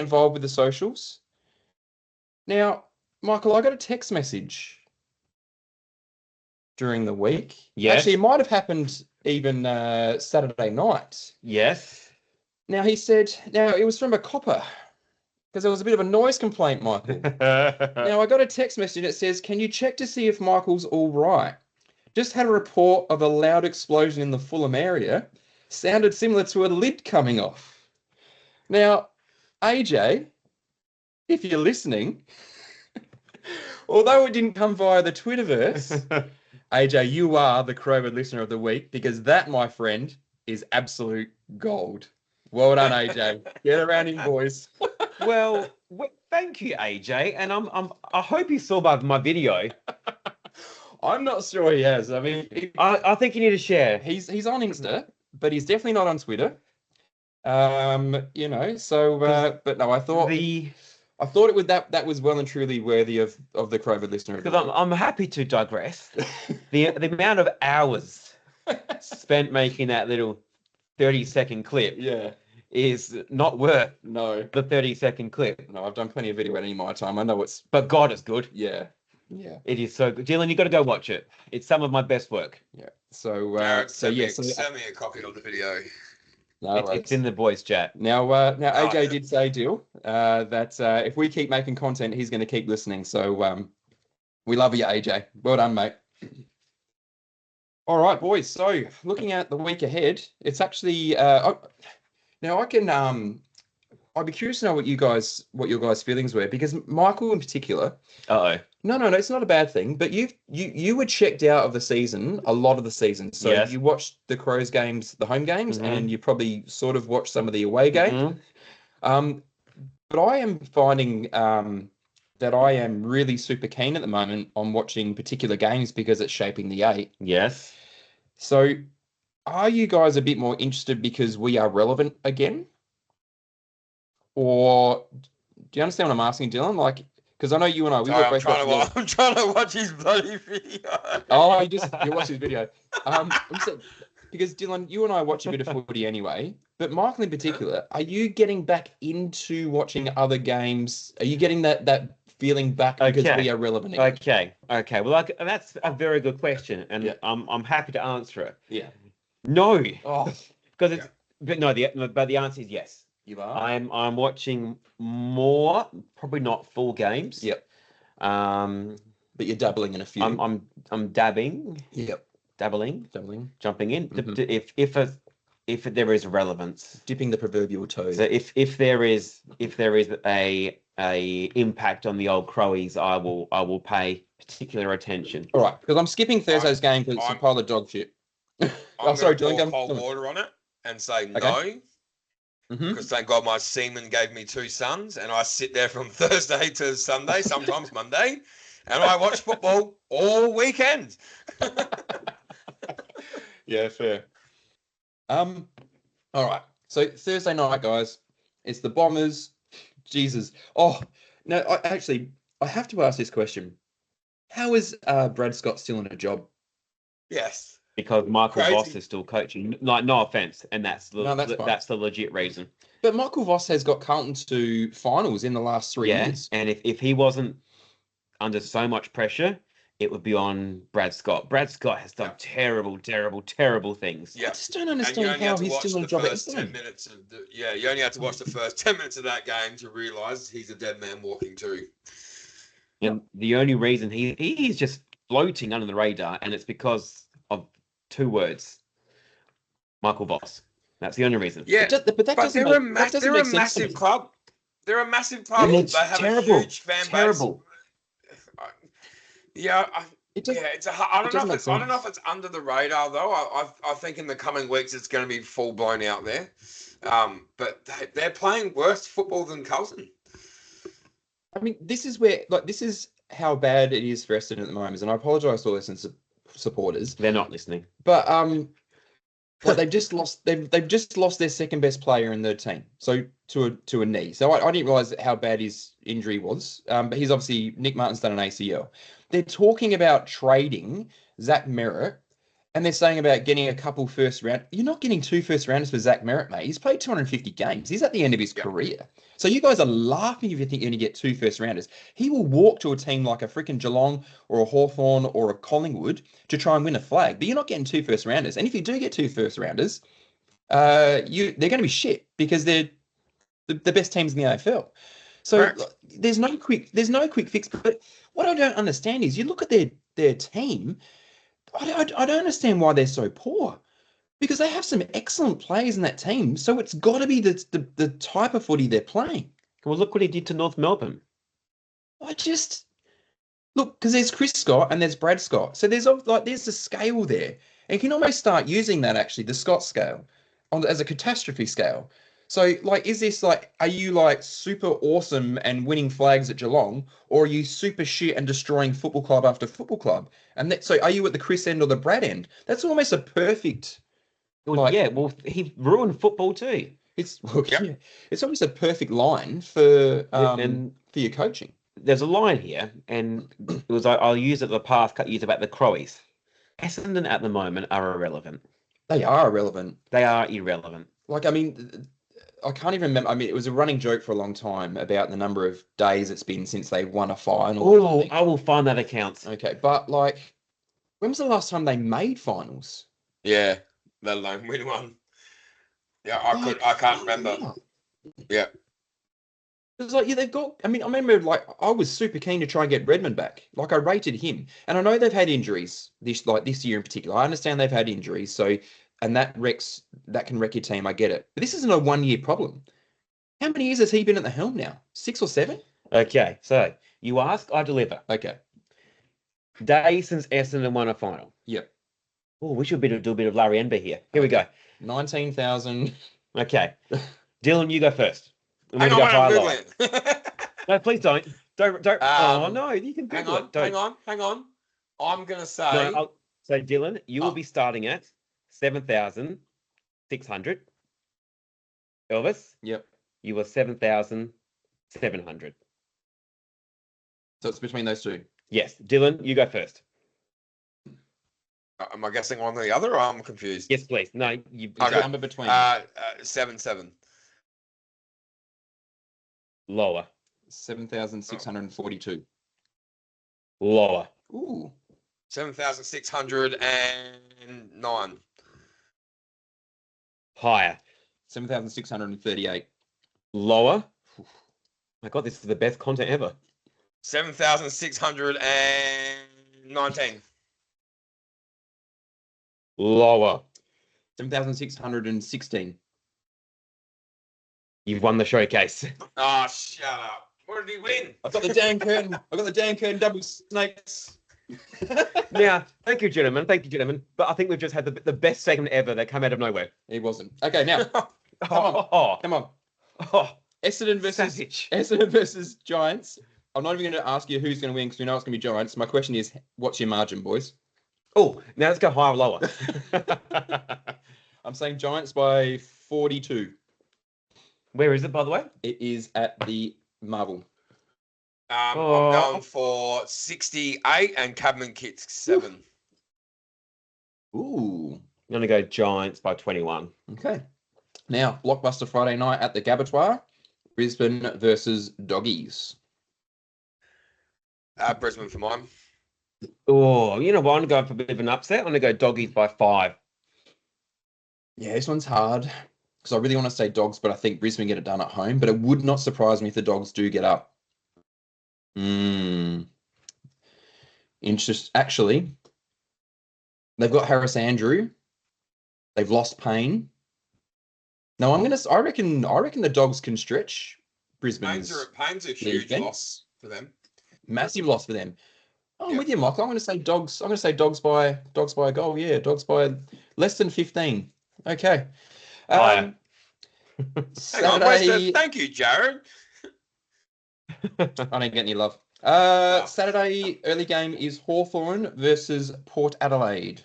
involved with the socials. Now, Michael, I got a text message during the week. Yes. Actually, it might have happened even Saturday night. Yes. Now he said, now it was from a copper because there was a bit of a noise complaint, Michael. Now I got a text message that says, "Can you check to see if Michael's all right? Just had a report of a loud explosion in the Fulham area. Sounded similar to a lid coming off." Now, AJ, if you're listening, although it didn't come via the Twitterverse, AJ, you are the Crowwood Listener of the Week because that, my friend, is absolute gold. Well done, AJ. Get around him, boys. Well, thank you, AJ. And I hope you saw my video. I'm not sure he has. I mean, I think you need to share. he's on Insta, but he's definitely not on Twitter. You know, so but no, I thought it would that was well and truly worthy of the Crowwood Listener of the Because Week. I'm happy to digress. The amount of hours spent making that little 30-second clip Yeah, is not worth no, the 30-second clip. no, I've done plenty of video editing in my time. I know it's But God, it's good. yeah. It is so good. Dylan, you got to go watch it. It's some of my best work. So Garrett, so yeah, so send me a copy of the video. no, It's in the boys chat. now AJ did say, Dill, that if we keep making content, he's going to keep listening. So we love you, AJ. Well done, mate. All right, boys. So looking at the week ahead, it's actually now I can I'd be curious to know what your guys' feelings were because Michael in particular. Uh-oh. No, it's not a bad thing. But you were checked out of the season a lot of the season. So Yes. you watched the Crows games, the home games, Mhm. and you probably sort of watched some of the away games. Mhm. But I am finding that I am really super keen at the moment on watching particular games because it's shaping the 8. Yes. So are you guys a bit more interested because we are relevant again? Or do you understand what I'm asking, Dylan? Like, because I know you and I, we Sorry, were both watching I'm trying to watch his bloody video. Oh, you watch his video. Because Dylan, you and I watch a bit of footy anyway, but Michael in particular, are you getting back into watching other games? Are you getting that feeling back because Okay. we are relevant again? Okay. Well, that's a very good question, and Yeah. I'm happy to answer it. Yeah. No, Oh, because it's but the answer is yes. you are? I'm watching more, probably not full games. Yep. Um, But you're doubling in a few. I'm dabbling, Yep. dabbling, Doubling. jumping in. Mhm. If there is relevance. Dipping the proverbial toe. So if there is a impact on the old Crowies, I will pay particular attention. All right, because I'm skipping Thursday's game because it's a I'm- pile of dog shit. I'm sorry, gonna Dylan, pour go- cold water on it and say Okay. no, Mhm. because thank God my semen gave me 2 sons, and I sit there from Thursday to Sunday, sometimes Monday, and I watch football all weekend. Yeah, fair. All right. So Thursday night, guys, it's the Bombers. Jesus. Oh, no, I have to ask this question. How is Brad Scott still in a job? Yes. Because Michael Crazy. Voss is still coaching. Like, no offense, and that's No, that's fine. that's the legit reason. But Michael Voss has got Carlton to finals in the last 3 years. And if he wasn't under so much pressure, it would be on Brad Scott. Brad Scott has done Yeah. terrible things. I Yeah. just don't And you understand only how have to he's watch still in a the job at first 10 Essendon. minutes of you only have to watch the first 10 minutes of that game to realise he's a dead man walking too. And the only reason he's just floating under the radar, and it's because of 2 words. Michael Voss. That's the only reason. Yeah, But that but doesn't they're make, that doesn't they're a make sense to massive me. club. They're a massive club. And it's They have terrible. a huge fan Terrible. base. Yeah, It does, yeah, it's a. I don't know. doesn't If make it's, I don't know if sense. it's under the radar though. I think in the coming weeks it's going to be full blown out there. But they're playing worse football than Carlton. I mean, this is how bad it is for Essendon at the moment. And I apologise to all Essendon supporters, They're not listening. but they've just lost. They've just lost their second best player in the team. So to a knee. So I didn't realise how bad his injury was. But he's obviously Nick Martin's done an ACL. They're talking about trading Zach Merritt, and they're saying about getting a couple first round. You're not getting 2 first rounders for Zach Merritt, mate. He's played 250 games. He's at the end of his career. So you guys are laughing if you think you're going to get 2 first rounders. He will walk to a team like a freaking Geelong or a Hawthorn or a Collingwood to try and win a flag. But you're not getting 2 first rounders. And if you do get 2 first rounders, they're going to be shit because they're the best teams in the AFL. So Correct. there's no quick fix. But what I don't understand is you look at their team. I don't understand why they're so poor because they have some excellent players in that team. So it's got to be the type of footy they're playing. Well, look what he did to North Melbourne. I just look because there's Chris Scott and there's Brad Scott. So there's a scale there. And you can almost start using that actually, the Scott scale, as a catastrophe scale. So is this are you super awesome and winning flags at Geelong, or are you super shit and destroying football club after football club? And so are you at the Chris end or the Brad end? That's almost a perfect. Well, he ruined football too. It's it's almost a perfect line for And for your coaching. there's a line here, and it was I'll use it the past couple years about the Crowies. Essendon at the moment are irrelevant. They are irrelevant. They are irrelevant. I can't even remember. I mean, it was a running joke for a long time about the number of days it's been since they won a final. Oh, I will find that accounts. Okay, but when was the last time they made finals? Yeah, let alone win one. Yeah, I can't remember. Yeah. It's they've got. I mean, I remember I was super keen to try and get Redmond back. I rated him, and I know they've had injuries this year in particular. I understand they've had injuries, and that can wreck your team. I get it, but this isn't a 1 year problem. How many years has he been at the helm now? 6 or 7? Okay, so you ask, I deliver. Okay. Day since Essendon won a final. Yep. Oh, we should do a bit of Larry Enber here. Here we go. 19,000. Okay, Dylan, you go first. Hang on, I'm Googling. No, please don't. Don't. Oh no, you can Google it. Don't. Hang on. I'm gonna say. No, so Dylan, you will be starting at 7,600. Elvis. Yep. You were 7,700. So it's between those two. Yes, Dylan, you go first. Am I guessing one or the other, or I'm confused? Yes, please. No, you. Is the number between 7. Lower. 7,642. Lower. Ooh. 7,609. Higher. 7,638. Lower. My God, this is the best content ever. 7,619. Lower. 7,616. You've won the showcase. Oh, shut up. What did he win? I've got the damn curtain. Double snakes. Now, thank you, gentlemen. But I think we've just had the best segment ever that came out of nowhere. He wasn't. Okay, now. Come on. Oh, Essendon versus Giants. I'm not even going to ask you who's going to win because we know it's going to be Giants. My question is, what's your margin, boys? Oh, now let's go higher or lower. I'm saying Giants by 42. Where is it, by the way? It is at the Marvel. I'm going for 68 and Cabman kicks 7. Ooh. I'm going to go Giants by 21. Okay. Now, Blockbuster Friday night at the Gabatoir. Brisbane versus Doggies. Brisbane for mine. Oh, you know what? I'm going for a bit of an upset. I'm going to go Doggies by 5. Yeah, this one's hard because I really want to say Dogs, but I think Brisbane get it done at home. But it would not surprise me if the Dogs do get up. Actually, they've got Harris Andrew. They've lost Payne. No, I reckon the Dogs can stretch Brisbane's. Payne's a huge loss for them. Massive loss for them. I'm with you, Michael. I'm going to say Dogs. I'm going to say Dogs by a goal. Yeah, Dogs by less than 15. Okay. Hang on, thank you, Jared. I don't get any love. Saturday early game is Hawthorn versus Port Adelaide.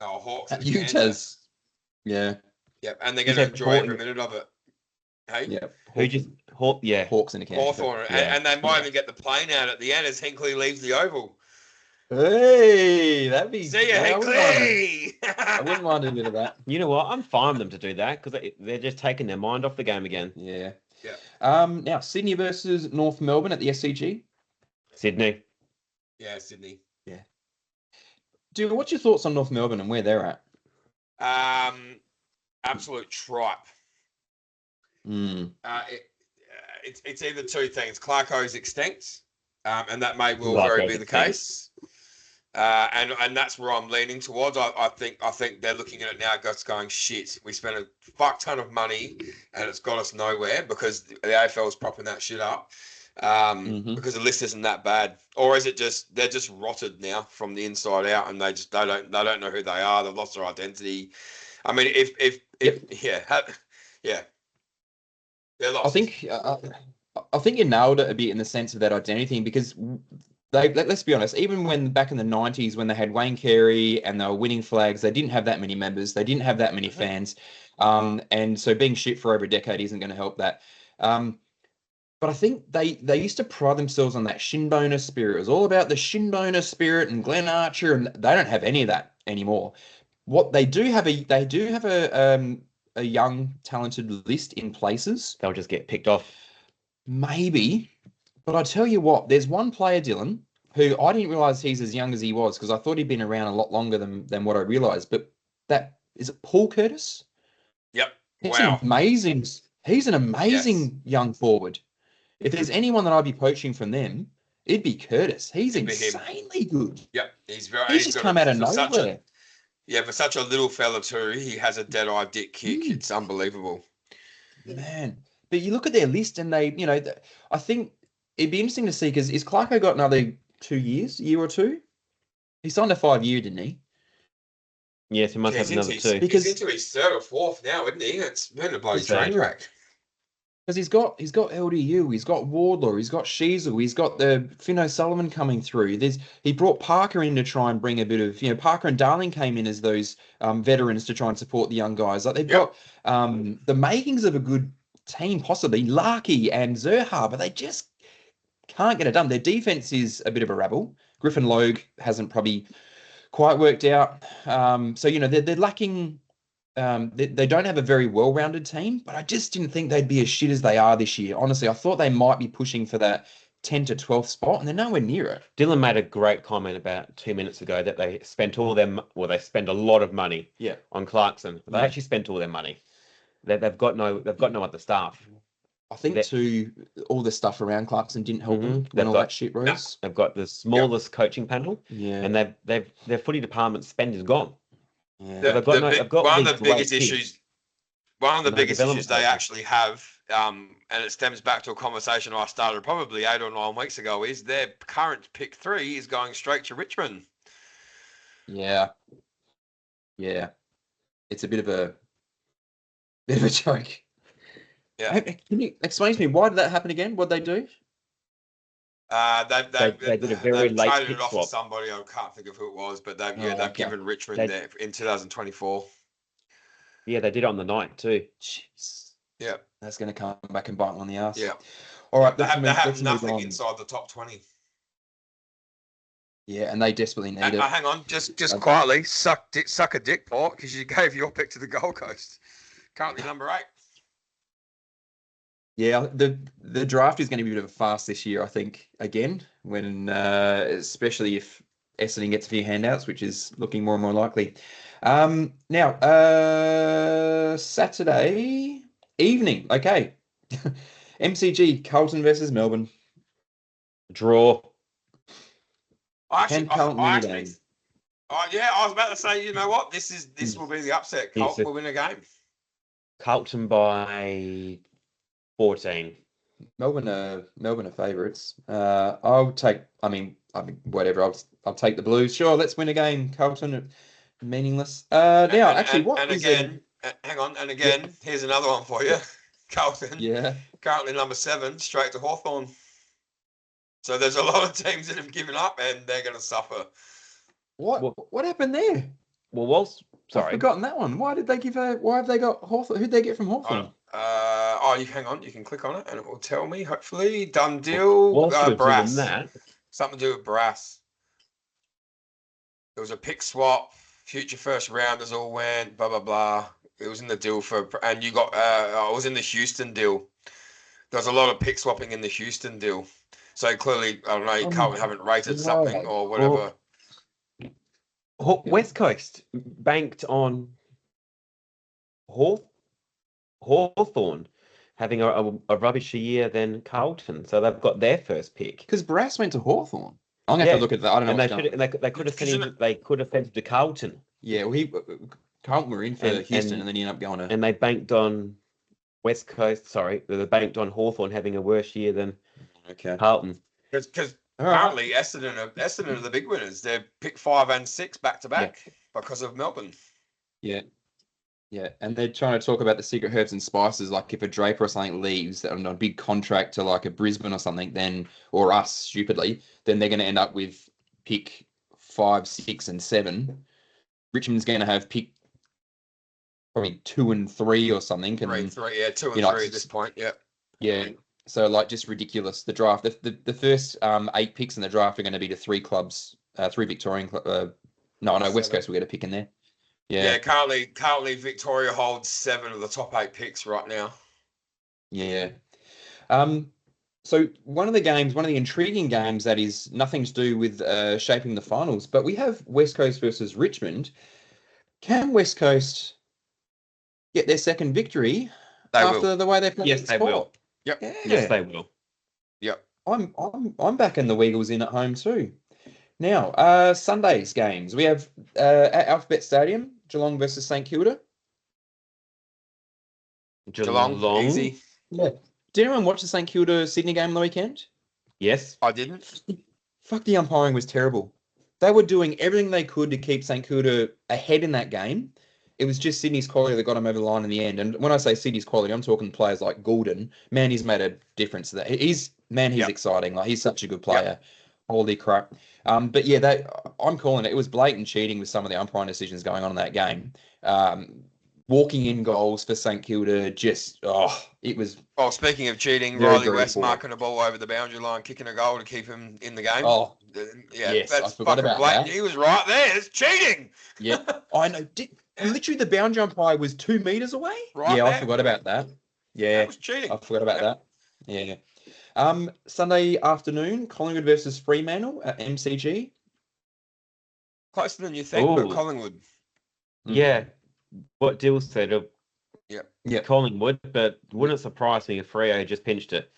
Oh, Hawks at Utah's. Yeah. Yep, and they're going to enjoy every minute of it. Hey. Yeah. Hawks in the camp. Hawthorn, and they might even get the plane out at the end as Hinkley leaves the Oval. Hey, that'd be. See ya, Hinkley. I wouldn't mind a bit of that. You know what? I'm fine with them to do that because they're just taking their mind off the game again. Yeah. Yeah. Now Sydney versus North Melbourne at the SCG. Sydney. Yeah, Sydney. Yeah. Dude, what's your thoughts on North Melbourne and where they're at? absolute tripe. Mm. It's either two things. Clarko's extinct, and that may well Well, I very think be the it's extinct. case. And that's where I'm leaning towards. I think they're looking at it now, going, shit, we spent a fuck ton of money and it's got us nowhere because the AFL is propping that shit up. Because the list isn't that bad, or is it just they're just rotted now from the inside out and they don't know who they are. They've lost their identity. I mean, yeah, they're lost. I think you nailed it a bit in the sense of that identity thing, because let's be honest, even when back in the 90s when they had Wayne Carey and they were winning flags, they didn't have that many members, they didn't have that many fans, and so being shit for over a decade isn't going to help that. But I think they used to pride themselves on that shinboner spirit. It was all about the shinboner spirit and Glenn Archer, and they don't have any of that anymore. What they do have a young talented list in places. They'll just get picked off. Maybe, but I tell you what, there's one player, Dylan, who I didn't realize he's as young as he was, because I thought he'd been around a lot longer than what I realized. But that is it, Paul Curtis. Yep. He's Wow. He's an amazing Yes. young forward. If there's anyone that I'd be poaching from them, it'd be Curtis. He's It'd be him. insanely good. Yep. He's just come out of nowhere. For such a little fella too, he has a dead-eye dick kick. It's unbelievable. Man. But you look at their list and they, I think it'd be interesting to see, because is Clarko got another 2 years, year or two? He signed a 5-year, didn't he? Yes, he must have another two. He's into his third or fourth now, isn't he? It's been a bloody train wreck. Because he's got LDU, he's got Wardlaw, he's got Sheasel, he's got the Finn O'Sullivan coming through. He brought Parker in to try and bring a bit of, Parker and Darling came in as those veterans to try and support the young guys. Like they've got the makings of a good team, possibly Larky and Zerha, but they just can't get it done. Their defense is a bit of a rabble. Griffin Logue hasn't probably quite worked out. So they're lacking. They don't have a very well-rounded team, but I just didn't think they'd be as shit as they are this year. Honestly, I thought they might be pushing for that 10 to 12th spot, and they're nowhere near it. Dylan made a great comment about 2 minutes ago that they spent they spend a lot of money on Clarkson. They actually spent all their money. They've got no other staff. I think too, all the stuff around Clarkson didn't help them when all that shit rose. They've got the smallest coaching panel, and their footy department spend is gone. Yeah. One of the biggest issues they actually have, and it stems back to a conversation I started probably 8 or 9 weeks ago, is their current pick 3 is going straight to Richmond. Yeah. It's a bit of a joke. Yeah. Can you explain to me why did that happen again? What'd they do? They did a very late traded pick it off swap. to somebody. I can't think of who it was, but they've okay. given Richmond there in 2024. Yeah, they did it on the night too. Jeez. Yeah, that's going to come back and bite them on the ass. Yeah. All right. They have nothing inside the top 20. Yeah, and they desperately need it. Hang on, just quietly, suck a dick, Paul, because you gave your pick to the Gold Coast. Currently number 8. Yeah, the draft is going to be a bit of a farce this year, I think, again, when especially if Essendon gets a few handouts, which is looking more and more likely. Now, Saturday evening, okay. MCG, Carlton versus Melbourne. Draw. I was about to say, you know what? This will be the upset. Carlton will win a game. Carlton by 14. Melbourne are favourites. I'll take. I mean, whatever. I'll take the Blues. Sure, let's win a game. Carlton, meaningless. Hang on. And again, here's another one for you. Carlton. Yeah. Currently number 7, straight to Hawthorn. So there's a lot of teams that have given up, and they're going to suffer. What happened there? Well, sorry, I've forgotten that one. Why have they got Hawthorn? Who'd they get from Hawthorn? You hang on. You can click on it, and it will tell me. Hopefully, done deal. Brass. Something to do with Brass. There was a pick swap. Future first rounders all went. Blah blah blah. It was in the deal and you got. I was in the Houston deal. There was a lot of pick swapping in the Houston deal. So clearly, I don't know. Carlton haven't rated something or whatever. West Coast banked on Hawthorn having a rubbish year than Carlton, so they've got their first pick. Because Brass went to Hawthorn. I'm gonna have to look at that. I don't know. And What's they going should on. they could have sent him. They could have sent him to Carlton, Yeah, well, Carlton were in for And- Houston, and- and then he ended up going to. and they banked on West Coast. Sorry, they banked on Hawthorn having a worse year than Okay. Carlton. Because All right. apparently Essendon are the big winners. They're pick 5 and 6 back to back because of Melbourne. Yeah. Yeah, and they're trying to talk about the secret herbs and spices. Like if a Draper or something leaves on a big contract to like a Brisbane or something, then or us stupidly, then they're going to end up with pick 5, 6, and 7. Richmond's going to have pick probably 2 and 3 or something. And 3, yeah, 2 and you know, 3 at this point. Yeah. yeah, so like just ridiculous. The draft, the first 8 picks in the draft are going to be to 3 clubs, 3 Victorian. No, West 7. Coast will get a pick in there. Yeah, currently Victoria holds 7 of the top 8 picks right now. Yeah. So one of the intriguing games that is nothing to do with shaping the finals, but we have West Coast versus Richmond. Can West Coast get their second victory after the way they've played? Yes, they will. Yep. Yeah. Yes, they will. Yep. I'm backing the Weagles in at home too. Now, Sunday's games. We have at Alphabet Stadium, Geelong versus St Kilda. Geelong, easy. Yeah. Did anyone watch the St Kilda Sydney game on the weekend? Yes. I didn't. Fuck, the umpiring was terrible. They were doing everything they could to keep St Kilda ahead in that game. It was just Sydney's quality that got them over the line in the end. And when I say Sydney's quality, I'm talking players like Goulden. Man, he's made a difference to that. He's exciting. Like, he's such a good player. Holy crap. But yeah, I'm calling it. It was blatant cheating with some of the umpiring decisions going on in that game. Walking in goals for St Kilda, it was. Oh, speaking of cheating, Very, Riley very West poor. marking a ball over the boundary line, kicking a goal to keep him in the game. Oh, yeah, yes, I that's forgot fucking about blatant. that. He was right there. It's cheating. Yeah, I know. Literally, the boundary umpire was 2 meters away. Right I there. forgot about that. Yeah, That was cheating. I forgot about that. Yeah. Sunday afternoon, Collingwood versus Fremantle at MCG. Closer than you think, but Ooh. Collingwood. Yeah. What Dill said of Yeah. Collingwood, but wouldn't surprise me if Freo just pinched it.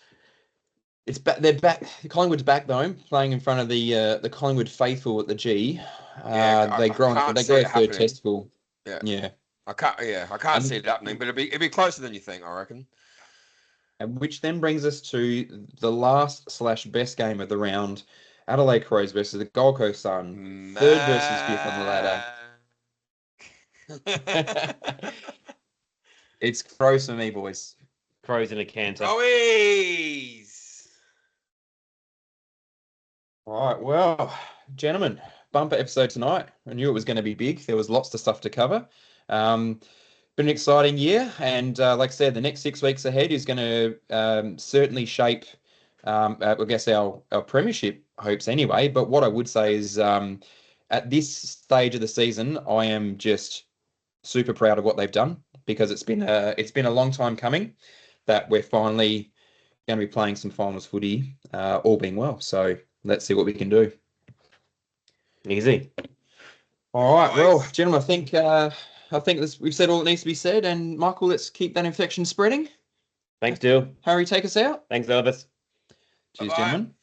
It's back. They're back. Collingwood's back though, playing in front of the Collingwood faithful at the G. They grow can't a see it third happening. testicle. Yeah. Yeah. I can't see it happening, but it'd be closer than you think, I reckon. And which then brings us to the last/best game of the round: Adelaide Crows versus the Gold Coast Sun. Third versus fifth on the ladder. It's Crows for me, boys. Crows in a canter. Crowies! All right, well, gentlemen, bumper episode tonight. I knew it was going to be big. There was lots of stuff to cover. Been an exciting year, and like I said, the next 6 weeks ahead is going to certainly shape, I guess, our premiership hopes anyway. But what I would say is, at this stage of the season, I am just super proud of what they've done, because it's been a long time coming that we're finally going to be playing some finals footy, all being well. So let's see what we can do. Easy. All right, Nice. well, gentlemen, I think we've said all that needs to be said. And Michael, let's keep that infection spreading. Thanks, Dill. Harry, take us out. Thanks, Elvis. Cheers, Bye-bye. gentlemen.